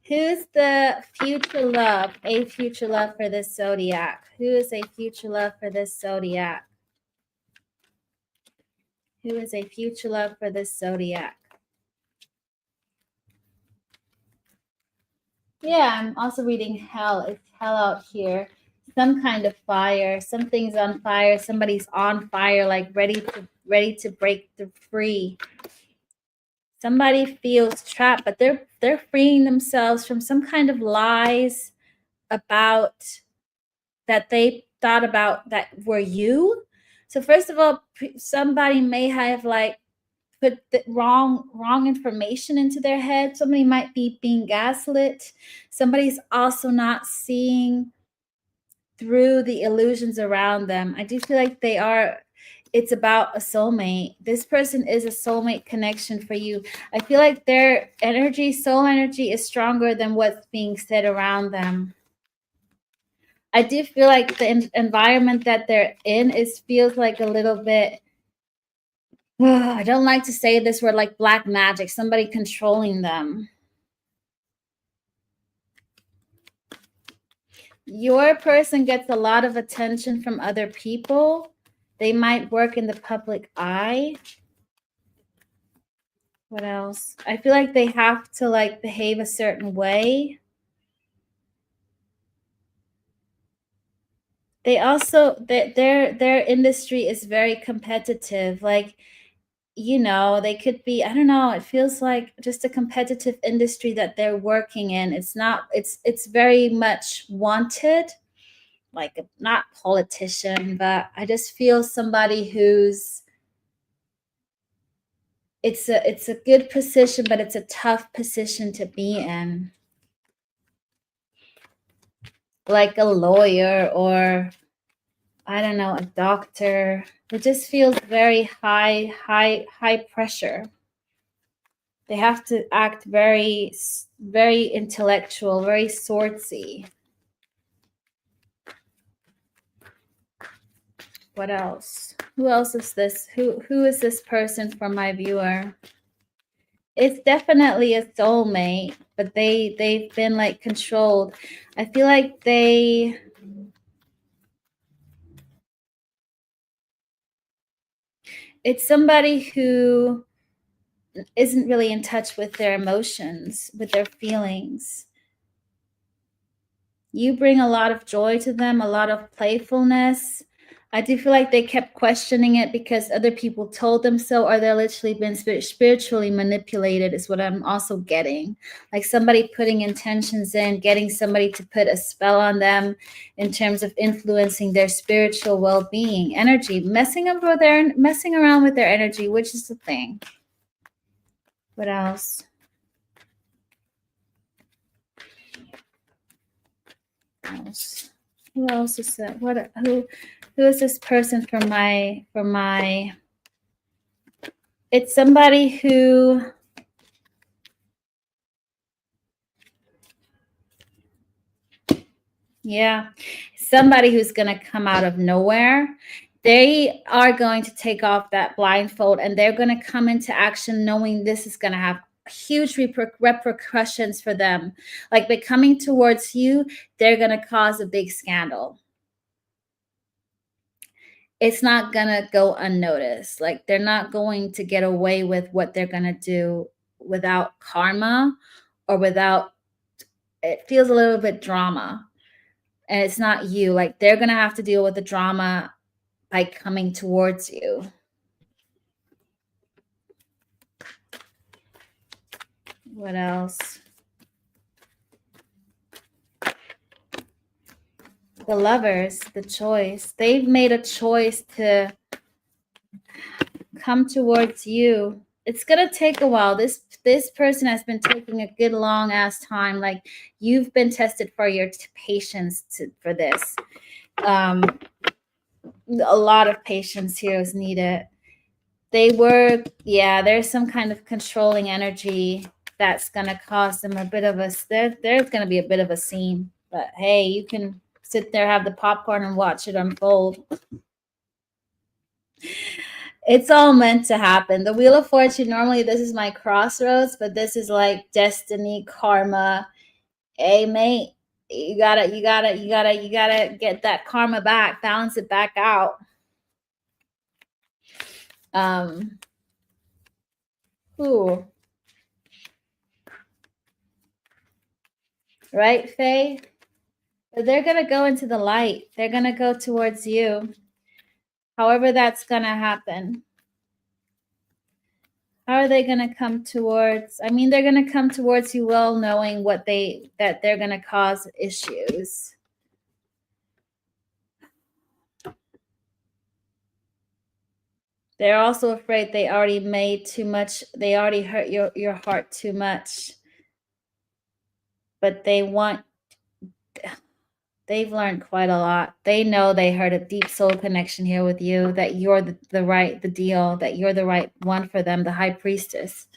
Who's the future love? A future love for this zodiac. Who is a future love for this zodiac? Who is a future love for this zodiac? Yeah, I'm also reading hell. It's hell out here. Some kind of fire. Something's on fire. Somebody's on fire, like ready to break free. Somebody feels trapped, but they're freeing themselves from some kind of lies about that they thought about that were you. So first of all, somebody may have like put the wrong information into their head. Somebody might be being gaslit. Somebody's also not seeing through the illusions around them. I do feel like it's about a soulmate. This person is a soulmate connection for you. I feel like their energy, soul energy, is stronger than what's being said around them. I do feel like the environment that they're in feels like a little bit, I don't like to say this word, like black magic, somebody controlling them. Your person gets a lot of attention from other people. They might work in the public eye. What else? I feel like they have to like behave a certain way. They also their industry is very competitive. Like, they could be, I don't know, it feels like just a competitive industry that they're working in. It's very much wanted, like not politician, but I just feel somebody who's it's a good position, but it's a tough position to be in. Like a lawyer or I don't know, a doctor. It just feels very high pressure. They have to act very, very intellectual, very swordsy. What else? Who else is this? Who is this person for my viewer? It's definitely a soulmate, but they've been like controlled. I feel like it's somebody who isn't really in touch with their emotions, with their feelings. You bring a lot of joy to them, a lot of playfulness. I do feel like they kept questioning it because other people told them so, or they're literally been spiritually manipulated, is what I'm also getting. Like somebody putting intentions in, getting somebody to put a spell on them in terms of influencing their spiritual well-being, energy, messing around with their energy, which is the thing. What else? Who else is that? Who is this person for my it's somebody who somebody who's going to come out of nowhere. They are going to take off that blindfold and they're going to come into action knowing this is going to have huge repercussions for them. Like by coming towards you, they're going to cause a big scandal. It's not going to go unnoticed. Like they're not going to get away with what they're going to do without karma or without, it feels a little bit drama. And it's not you. Like, they're going to have to deal with the drama by coming towards you. What else? The Lovers, the choice. They've made a choice to come towards you. It's going to take a while. This person has been taking a good long ass time. Like, you've been tested for your patience for this. A lot of patience here is needed. There's some kind of controlling energy that's going to cause them a bit of there's going to be a bit of a scene. But hey, you can sit there, have the popcorn, and watch it unfold. It's all meant to happen. The Wheel of Fortune, normally this is my crossroads, but this is like destiny, karma. Hey, mate, you gotta get that karma back, balance it back out. Ooh. Right, Faye? But they're going to go into the light. They're going to go towards you. However that's going to happen. How are they going to come towards? I mean, they're going to come towards you well knowing that they're going to cause issues. They're also afraid they already made too much. They already hurt your heart too much. But they've learned quite a lot. They know they heard a deep soul connection here with you, that you're the deal, that you're the right one for them, the High Priestess.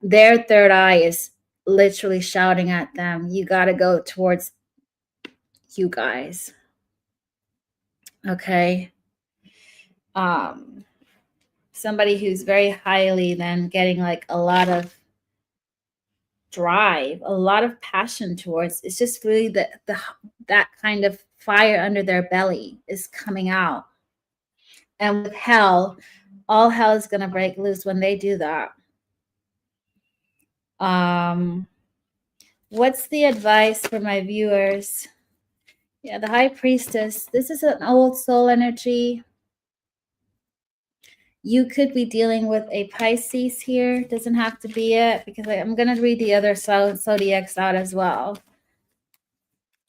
Their third eye is literally shouting at them, you got to go towards you guys. Okay. Somebody who's very highly then getting like a lot of drive, a lot of passion towards, it's just really that kind of fire under their belly is coming out. And with hell, all hell is going to break loose when they do that. What's the advice for my viewers? Yeah, the High Priestess. This is an old soul energy. You could be dealing with a Pisces here. Doesn't have to be it, because I'm going to read the other zodiacs out as well.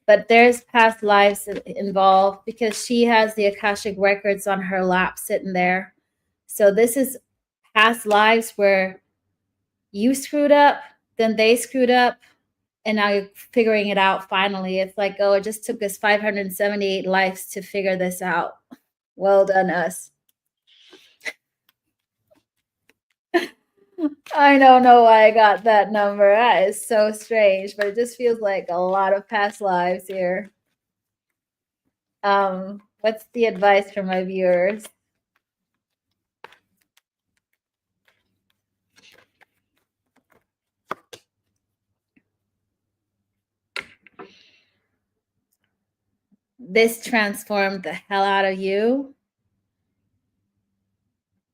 But there's past lives involved, because she has the Akashic records on her lap sitting there. So this is past lives where you screwed up, then they screwed up, and now you're figuring it out finally. It's like, oh, it just took us 578 lives to figure this out. Well done, us. I don't know why I got that number. That is so strange, but it just feels like a lot of past lives here. What's the advice for my viewers? This transformed the hell out of you.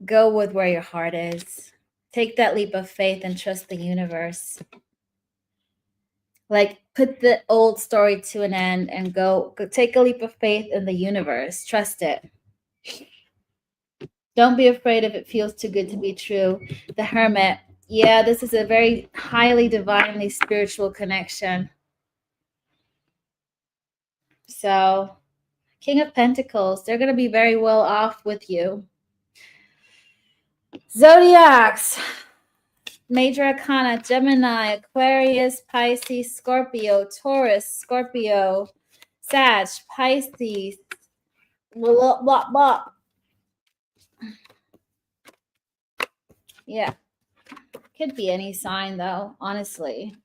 Go with where your heart is. Take that leap of faith and trust the universe. Like, put the old story to an end and go take a leap of faith in the universe. Trust it. Don't be afraid if it feels too good to be true. The Hermit. Yeah, this is a very highly divinely spiritual connection. So, King of Pentacles, they're going to be very well off with you. Zodiacs. Major Arcana, Gemini, Aquarius, Pisces, Scorpio, Taurus, Scorpio, Sag, Pisces, blah, blah, blah. Yeah. Could be any sign, though, honestly.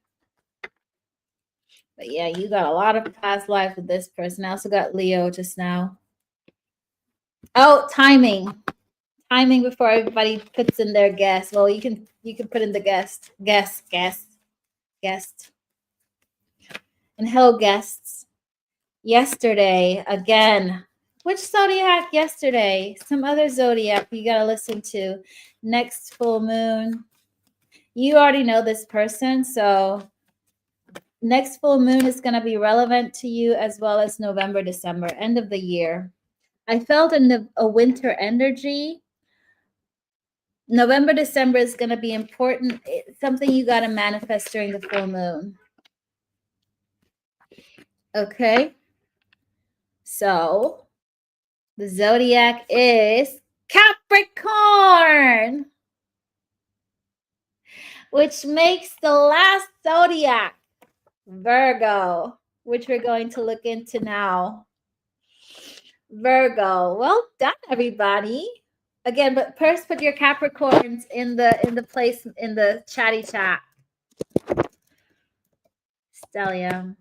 But yeah, you got a lot of past life with this person. I also got Leo just now. Oh, timing. Timing before everybody puts in their guess. Well, you can put in the guest. And hello, guests. Yesterday, again. Which zodiac yesterday? Some other zodiac you got to listen to. Next full moon. You already know this person, so Next full moon is going to be relevant to you, as well as November, December, end of the year. I felt a winter energy. November, December is going to be important. It's something you got to manifest during the full moon. Okay. So the zodiac is Capricorn, which makes the last zodiac Virgo, which we're going to look into now. Virgo. Well done, everybody. Again, but first put your Capricorns in the place in the chatty chat. Stellium.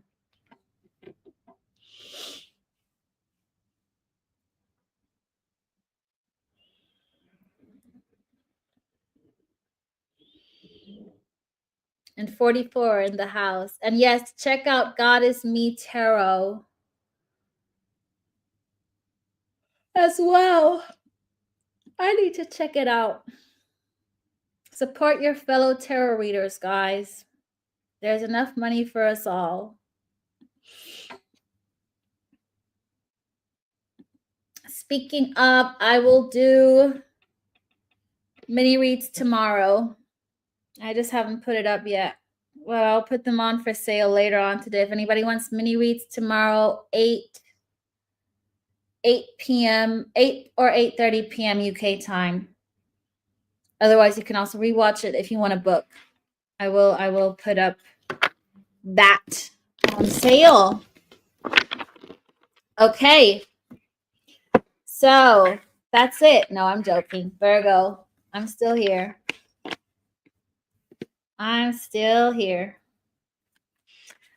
And 44 in the house. And yes, check out God is Me Tarot as well. I need to check it out. Support your fellow tarot readers, guys. There's enough money for us all. Speaking of, I will do mini reads tomorrow. I just haven't put it up yet. Well, I'll put them on for sale later on today. If anybody wants mini reads tomorrow, 8 p.m., 8 or 8:30 p.m. UK time. Otherwise, you can also rewatch it if you want to book. I will put up that on sale. Okay. So that's it. No, I'm joking. Virgo, I'm still here. I'm still here.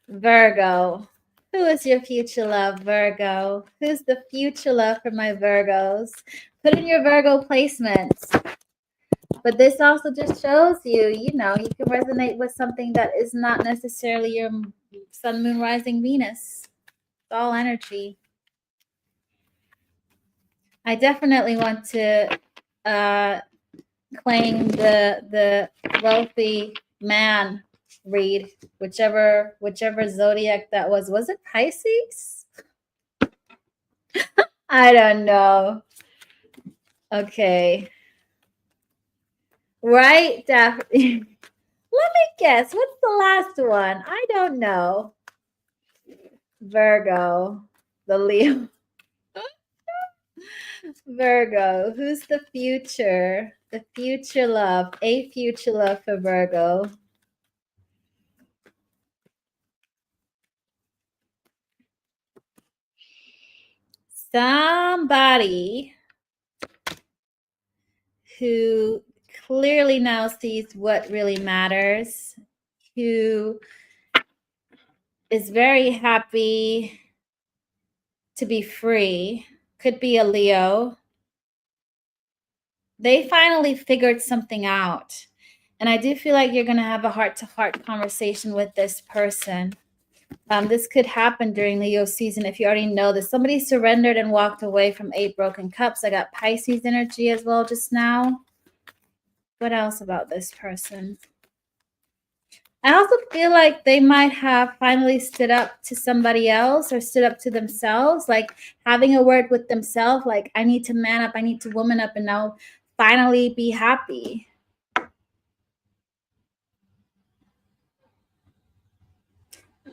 Virgo. Who is your future love, Virgo? Who's the future love for my Virgos? Put in your Virgo placements. But this also just shows you, you can resonate with something that is not necessarily your sun, moon, rising, Venus. It's all energy. I definitely want to claim the wealthy man read, whichever zodiac that was. Was it Pisces? I don't know. Okay. Right, Daphne. Let me guess. What's the last one? I don't know. Virgo, the Leo. Virgo, who's the future? The future love. A future love for Virgo. Somebody who clearly now sees what really matters, who is very happy to be free, could be a Leo. They finally figured something out. And I do feel like you're going to have a heart-to-heart conversation with this person. This could happen during Leo season if you already know this. Somebody surrendered and walked away from 8 broken cups. I got Pisces energy as well just now. What else about this person? I also feel like they might have finally stood up to somebody else or stood up to themselves, like having a word with themselves, like I need to man up, I need to woman up, and now finally be happy.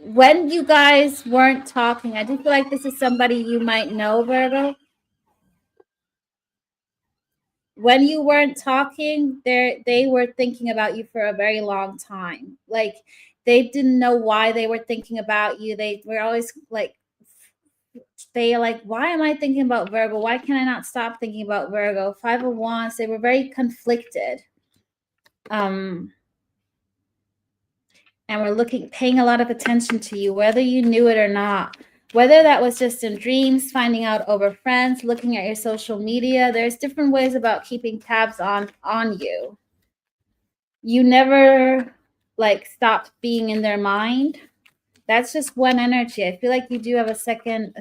When you guys weren't talking, I do feel like this is somebody you might know, Virgo. When you weren't talking, they were thinking about you for a very long time. Like they didn't know why they were thinking about you. They were always like, why am I thinking about Virgo? Why can I not stop thinking about Virgo? 5 of Wands. They were very conflicted. And we're paying a lot of attention to you, whether you knew it or not. Whether that was just in dreams, finding out over friends, looking at your social media, there's different ways about keeping tabs on you. You never stopped being in their mind. That's just one energy. I feel like you do have a second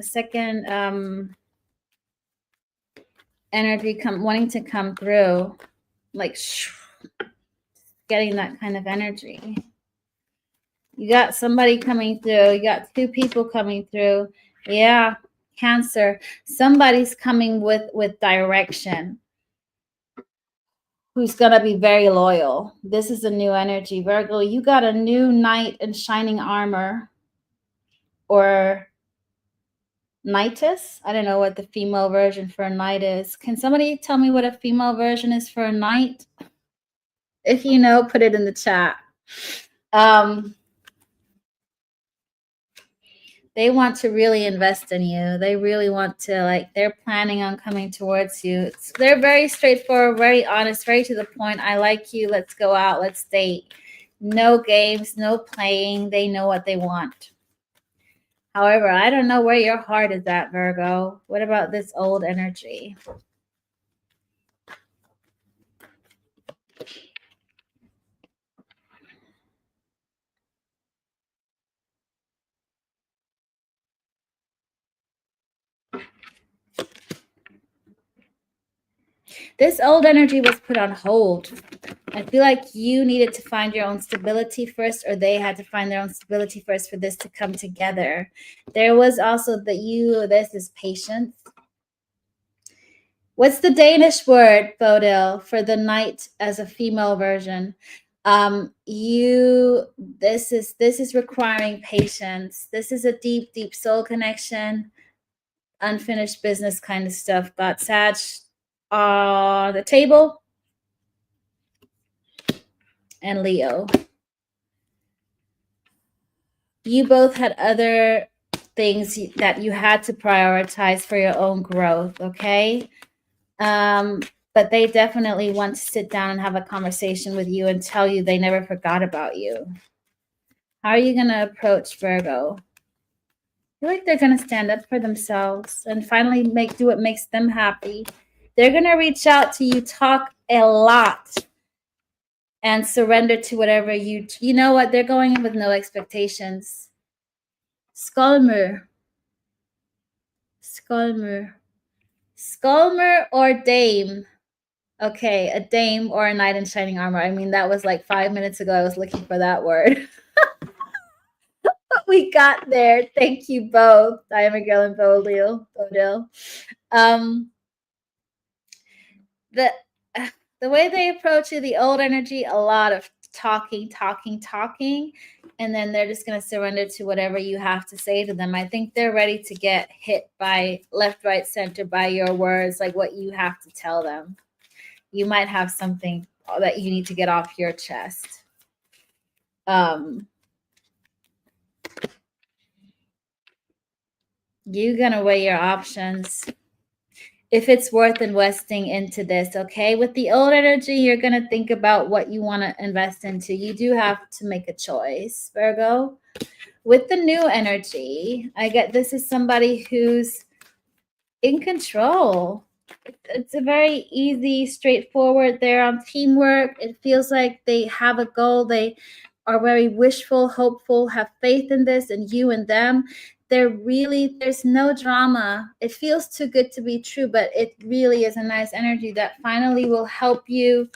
energy wanting to come through, like getting that kind of energy. You got somebody coming through. You got two people coming through. Yeah, Cancer. Somebody's coming with direction. Who's going to be very loyal. This is a new energy. Virgo, you got a new knight in shining armor. Or knightess. I don't know what the female version for a knight is. Can somebody tell me what a female version is for a knight? If you know, put it in the chat. They want to really invest in you. They really want to, like, they're planning on coming towards you. They're very straightforward, very honest, very to the point. I like you. Let's go out. Let's date. No games, no playing. They know what they want. However, I don't know where your heart is at, Virgo. What about this old energy? This old energy was put on hold. I feel like you needed to find your own stability first, or they had to find their own stability first for this to come together. There was also this is patience. What's the Danish word, Bodil, for the knight as a female version? This is requiring patience. This is a deep, deep soul connection, unfinished business kind of stuff. Got Sag on the table. And Leo. You both had other things that you had to prioritize for your own growth, okay? But they definitely want to sit down and have a conversation with you and tell you they never forgot about you. How are you going to approach Virgo? I feel like they're going to stand up for themselves and finally do what makes them happy. They're going to reach out to you, talk a lot, and surrender to whatever you know what? They're going in with no expectations. Skolmer. Skolmer or dame. Okay, a dame or a knight in shining armor. I mean, that was like 5 minutes ago. I was looking for that word. But we got there. Thank you both. I am a girl in Bodil. The way they approach you, the old energy, a lot of talking, and then they're just going to surrender to whatever you have to say to them. I think they're ready to get hit by left, right, center by your words, like what you have to tell them. You might have something that you need to get off your chest. You're going to weigh your options. If it's worth investing into this, okay? With the old energy, you're going to think about what you want to invest into. You do have to make a choice, Virgo. With the new energy, I get this is somebody who's in control. It's a very easy, straightforward. They're on teamwork. It feels like they have a goal. They are very wishful, hopeful, have faith in this, and you and them. There's no drama. It feels too good to be true, but it really is a nice energy that finally will help you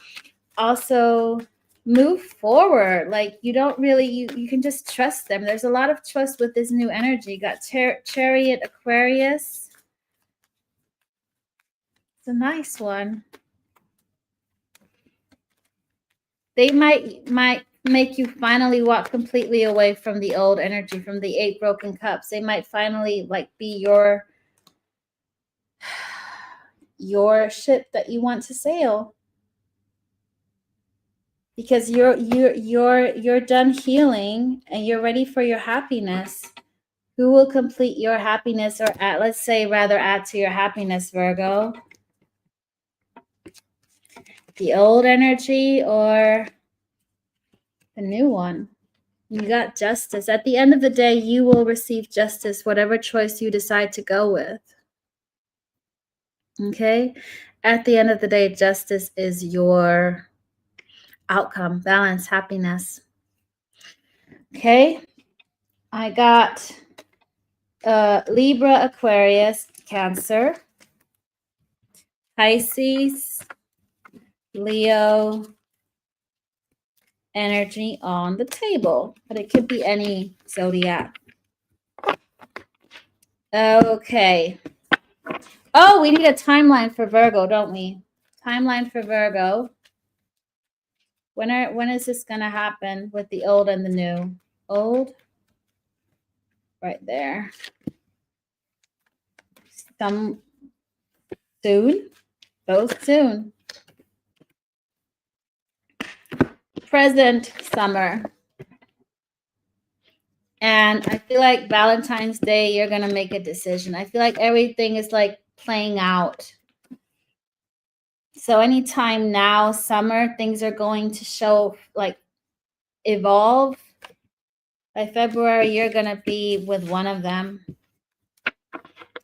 also move forward. Like you don't really, you can just trust them. There's a lot of trust with this new energy. Got Chariot, Aquarius. It's a nice one. They might make you finally walk completely away from the old energy, from the 8 broken cups. They might finally like be your ship that you want to sail, because you're done healing and you're ready for your happiness. Who will complete your happiness, or add to your happiness, Virgo? The old energy or the new one? You got Justice. At the end of the day, you will receive justice, whatever choice you decide to go with. Okay? At the end of the day, justice is your outcome, balance, happiness. Okay? I got Libra, Aquarius, Cancer, Pisces, Leo, energy on the table, but it could be any zodiac. Okay. Oh, we need a timeline for Virgo, don't we? Timeline for Virgo. When is this going to happen with the old and the new? Old, right there. Some soon, both soon. Present, summer. And I feel like Valentine's Day, you're going to make a decision. I feel like everything is like playing out. So anytime now, summer, things are going to show, like, evolve. By February, you're going to be with one of them.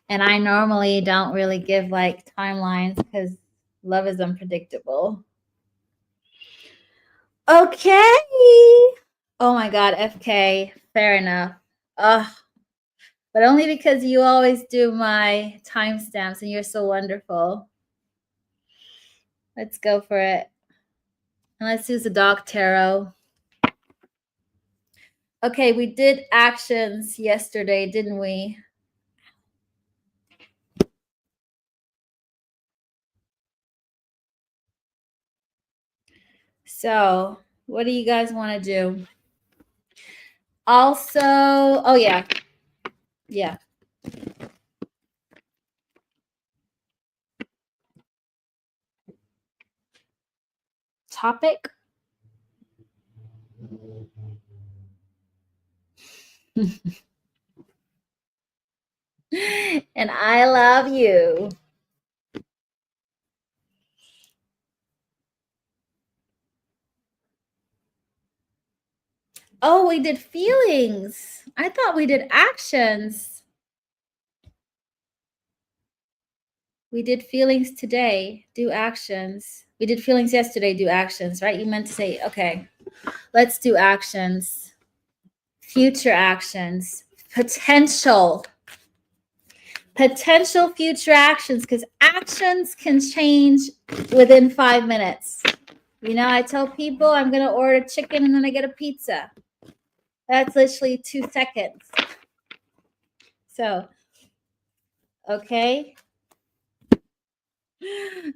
And I normally don't really give like timelines because love is unpredictable. Okay. Oh my God, FK. Fair enough. But only because you always do my timestamps and you're so wonderful. Let's go for it. And let's use the dog tarot. Okay, we did actions yesterday, didn't we? So, what do you guys want to do? Also, oh yeah. Yeah. Topic? And I love you. Oh, we did feelings. I thought we did actions. We did feelings today, do actions. We did feelings yesterday, do actions, right? You meant to say, okay, let's do actions. Future actions. Potential future actions, because actions can change within 5 minutes. You know, I tell people I'm going to order chicken and then I get a pizza. That's literally 2 seconds. So, okay.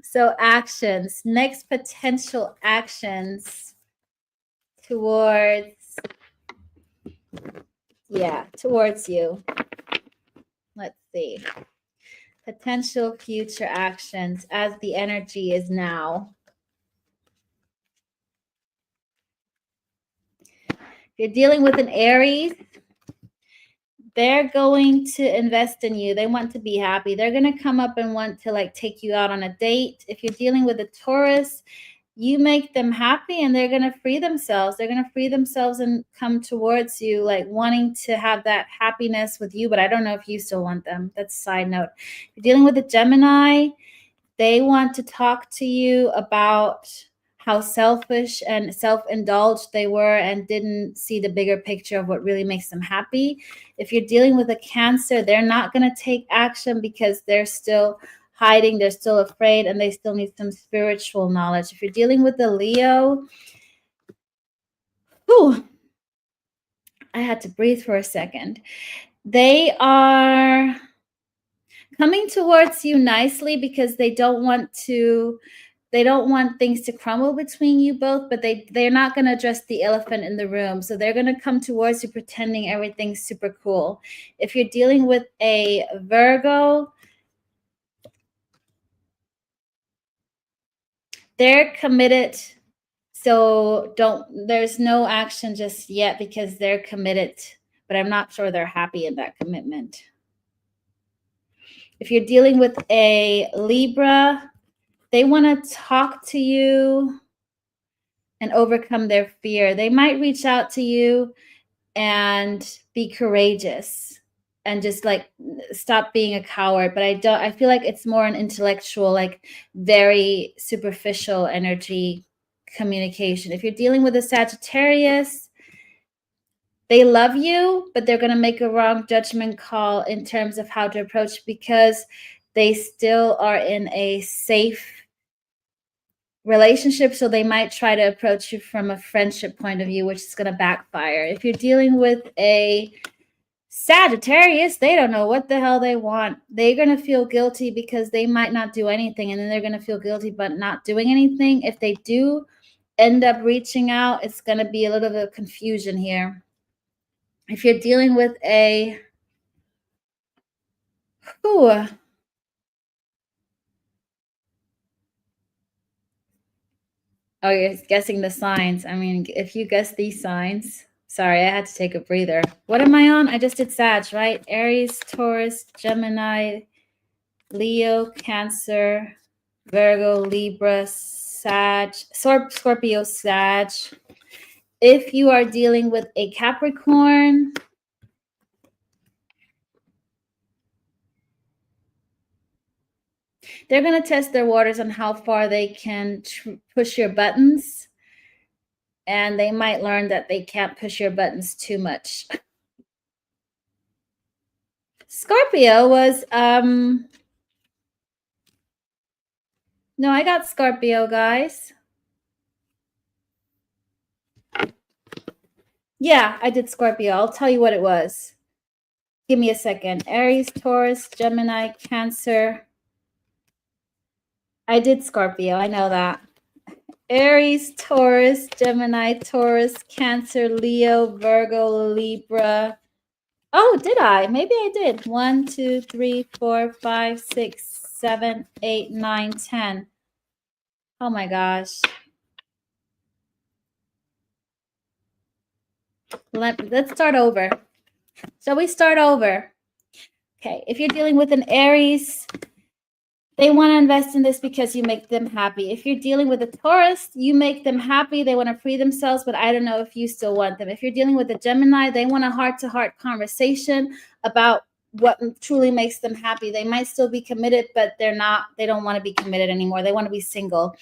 So actions, next potential actions towards you. Let's see. Potential future actions as the energy is now. You're dealing with an Aries. They're going to invest in you. They want to be happy. They're going to come up and want to like take you out on a date. If you're dealing with a Taurus, you make them happy and they're going to free themselves. They're going to free themselves and come towards you, like wanting to have that happiness with you. But I don't know if you still want them. That's a side note. If you're dealing with a Gemini, they want to talk to you about how selfish and self-indulged they were and didn't see the bigger picture of what really makes them happy. If you're dealing with a Cancer, they're not going to take action because they're still hiding, they're still afraid, and they still need some spiritual knowledge. If you're dealing with a Leo, I had to breathe for a second. They are coming towards you nicely because they don't want things to crumble between you both, but they're not going to address the elephant in the room. So they're going to come towards you pretending everything's super cool. If you're dealing with a Virgo, they're committed. So there's no action just yet because they're committed, but I'm not sure they're happy in that commitment. If you're dealing with a Libra, they want to talk to you and overcome their fear. They might reach out to you and be courageous and just like stop being a coward. But I feel like it's more an intellectual, like very superficial energy communication. If you're dealing with a Sagittarius, they love you, but they're going to make a wrong judgment call in terms of how to approach because they still are in a safe relationship, so they might try to approach you from a friendship point of view, which is going to backfire. If you're dealing with a Sagittarius, they don't know what the hell they want. They're going to feel guilty because they might not do anything, and then they're going to feel guilty but not doing anything. If they do end up reaching out, it's going to be a little bit of confusion here. If you're dealing with a oh, you're guessing the signs. I mean, if you guess these signs, sorry, I had to take a breather. What am I on? I just did Sag, right? Aries, Taurus, Gemini, Leo, Cancer, Virgo, Libra, Sag, Scorpio, Sag. If you are dealing with a Capricorn, they're going to test their waters on how far they can push your buttons. And they might learn that they can't push your buttons too much. Scorpio was, no, I got Scorpio, guys. Yeah, I did Scorpio. I'll tell you what it was. Give me a second. Aries, Taurus, Gemini, Cancer. I did Scorpio. I know that. Aries, Taurus, Gemini, Taurus, Cancer, Leo, Virgo, Libra. Oh, did I? Maybe I did. 1, 2, 3, 4, 5, 6, 7, 8, 9, 10. Oh my gosh. Let's start over. Shall we start over? Okay, if you're dealing with an Aries, they want to invest in this because you make them happy. If you're dealing with a Taurus, you make them happy. They want to free themselves, but I don't know if you still want them. If you're dealing with a Gemini, they want a heart-to-heart conversation about what truly makes them happy. They might still be committed, but they don't want to be committed anymore. They want to be single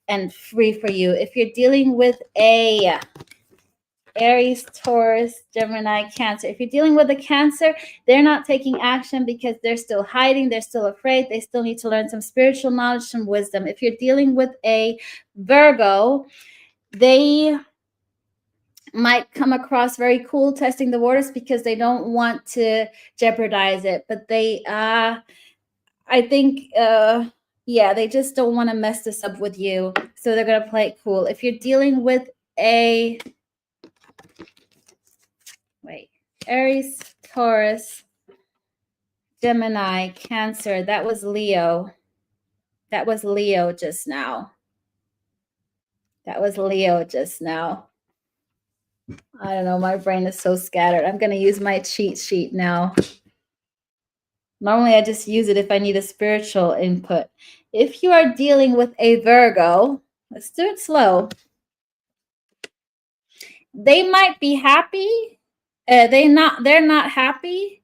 and free for you. If you're dealing with a Aries, Taurus, Gemini, Cancer. If you're dealing with a Cancer, they're not taking action because they're still hiding. They're still afraid. They still need to learn some spiritual knowledge, some wisdom. If you're dealing with a Virgo, they might come across very cool testing the waters because they don't want to jeopardize it. But they, I think, yeah, they just don't want to mess this up with you. So they're going to play it cool. If you're dealing with a Aries, Taurus, Gemini, Cancer. That was Leo. That was Leo just now. That was Leo just now. I don't know. My brain is so scattered. I'm going to use my cheat sheet now. Normally, I just use it if I need a spiritual input. If you are dealing with a Virgo, let's do it slow. They might be happy. They're not happy.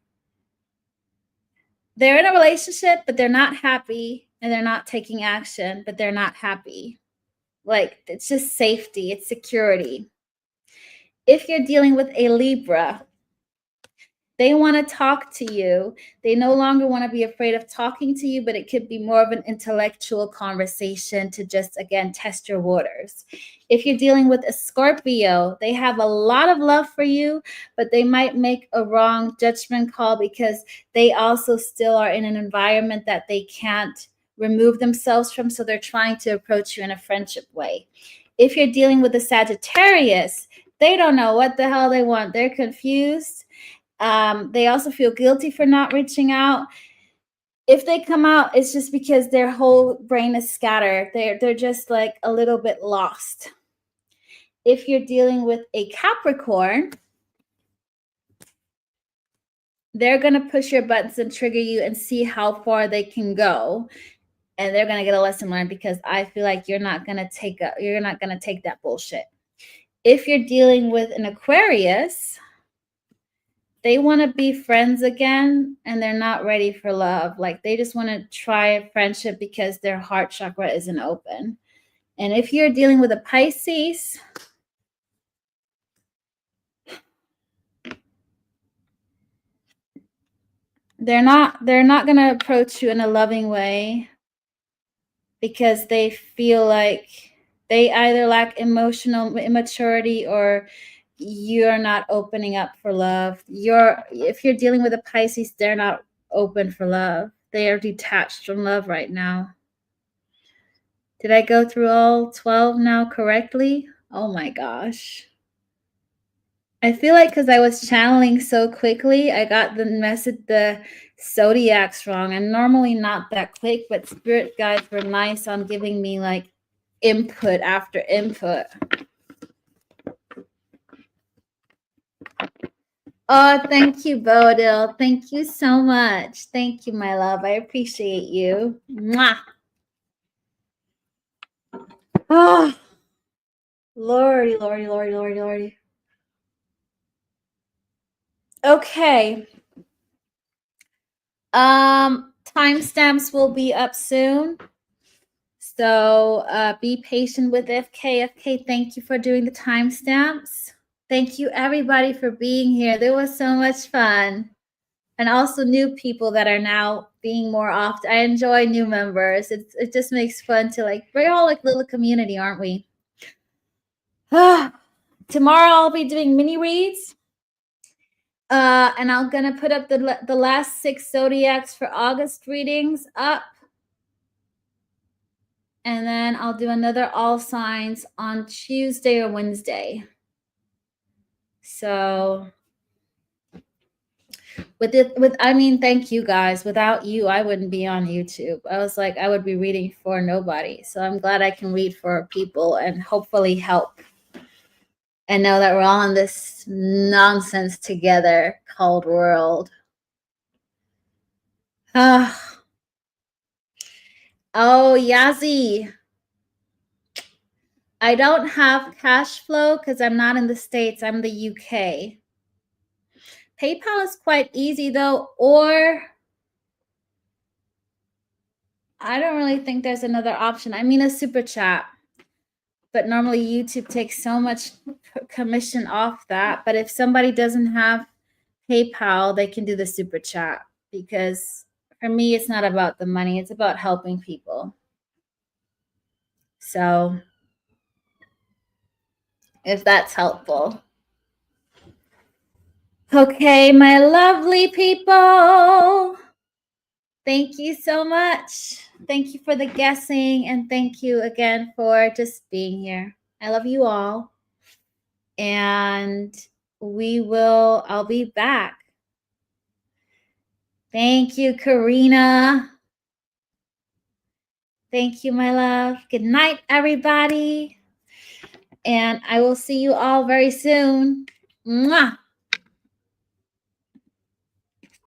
They're in a relationship, but they're not happy, and they're not taking action, but they're not happy. Like, it's just safety. It's security. If you're dealing with a Libra, they want to talk to you. They no longer want to be afraid of talking to you, but it could be more of an intellectual conversation to just, again, test your waters. If you're dealing with a Scorpio, they have a lot of love for you, but they might make a wrong judgment call because they also still are in an environment that they can't remove themselves from, so they're trying to approach you in a friendship way. If you're dealing with a Sagittarius, they don't know what the hell they want. They're confused. They also feel guilty for not reaching out. If they come out, it's just because their whole brain is scattered. They're just like a little bit lost. If you're dealing with a Capricorn, they're going to push your buttons and trigger you and see how far they can go. And they're going to get a lesson learned because I feel like you're not going to take that bullshit. If you're dealing with an Aquarius, they want to be friends again, and they're not ready for love. Like, they just want to try a friendship because their heart chakra isn't open. And if you're dealing with a Pisces, they're not going to approach you in a loving way because they feel like They either lack emotional immaturity or you're not opening up for love. If you're dealing with a Pisces, they're not open for love. They are detached from love right now. Did I go through all 12 now correctly? Oh my gosh. I feel like because I was channeling so quickly, I got the zodiacs wrong. I'm normally not that quick, but spirit guides were nice on giving me like input after input. Oh, thank you, Bodil. Thank you so much. Thank you, my love. I appreciate you. Mwah. Oh, Lordy, Lordy, Lordy, Lordy, Lordy. Okay. Timestamps will be up soon. So be patient with FK. FK, thank you for doing the timestamps. Thank you, everybody, for being here. There was so much fun. And also new people that are now being more often. I enjoy new members. It just makes fun to like, we're all like little community, aren't we? Tomorrow I'll be doing mini reads. And I'm going to put up the last 6 zodiacs for August readings up. And then I'll do another all signs on Tuesday or Wednesday. So thank you guys. Without you, I wouldn't be on YouTube. I was like, I would be reading for nobody. So I'm glad I can read for people and hopefully help and know that we're all in this nonsense together called world. Oh, Yazi. I don't have cash flow because I'm not in the States. I'm in the UK. PayPal is quite easy though, or I don't really think there's another option. I mean, a super chat, but normally YouTube takes so much commission off that. But if somebody doesn't have PayPal, they can do the super chat, because for me, it's not about the money. It's about helping people. So if that's helpful. Okay, my lovely people. Thank you so much. Thank you for the guessing, and thank you again for just being here. I love you all. And I'll be back. Thank you, Karina. Thank you, my love. Good night, everybody. And I will see you all very soon. Mwah.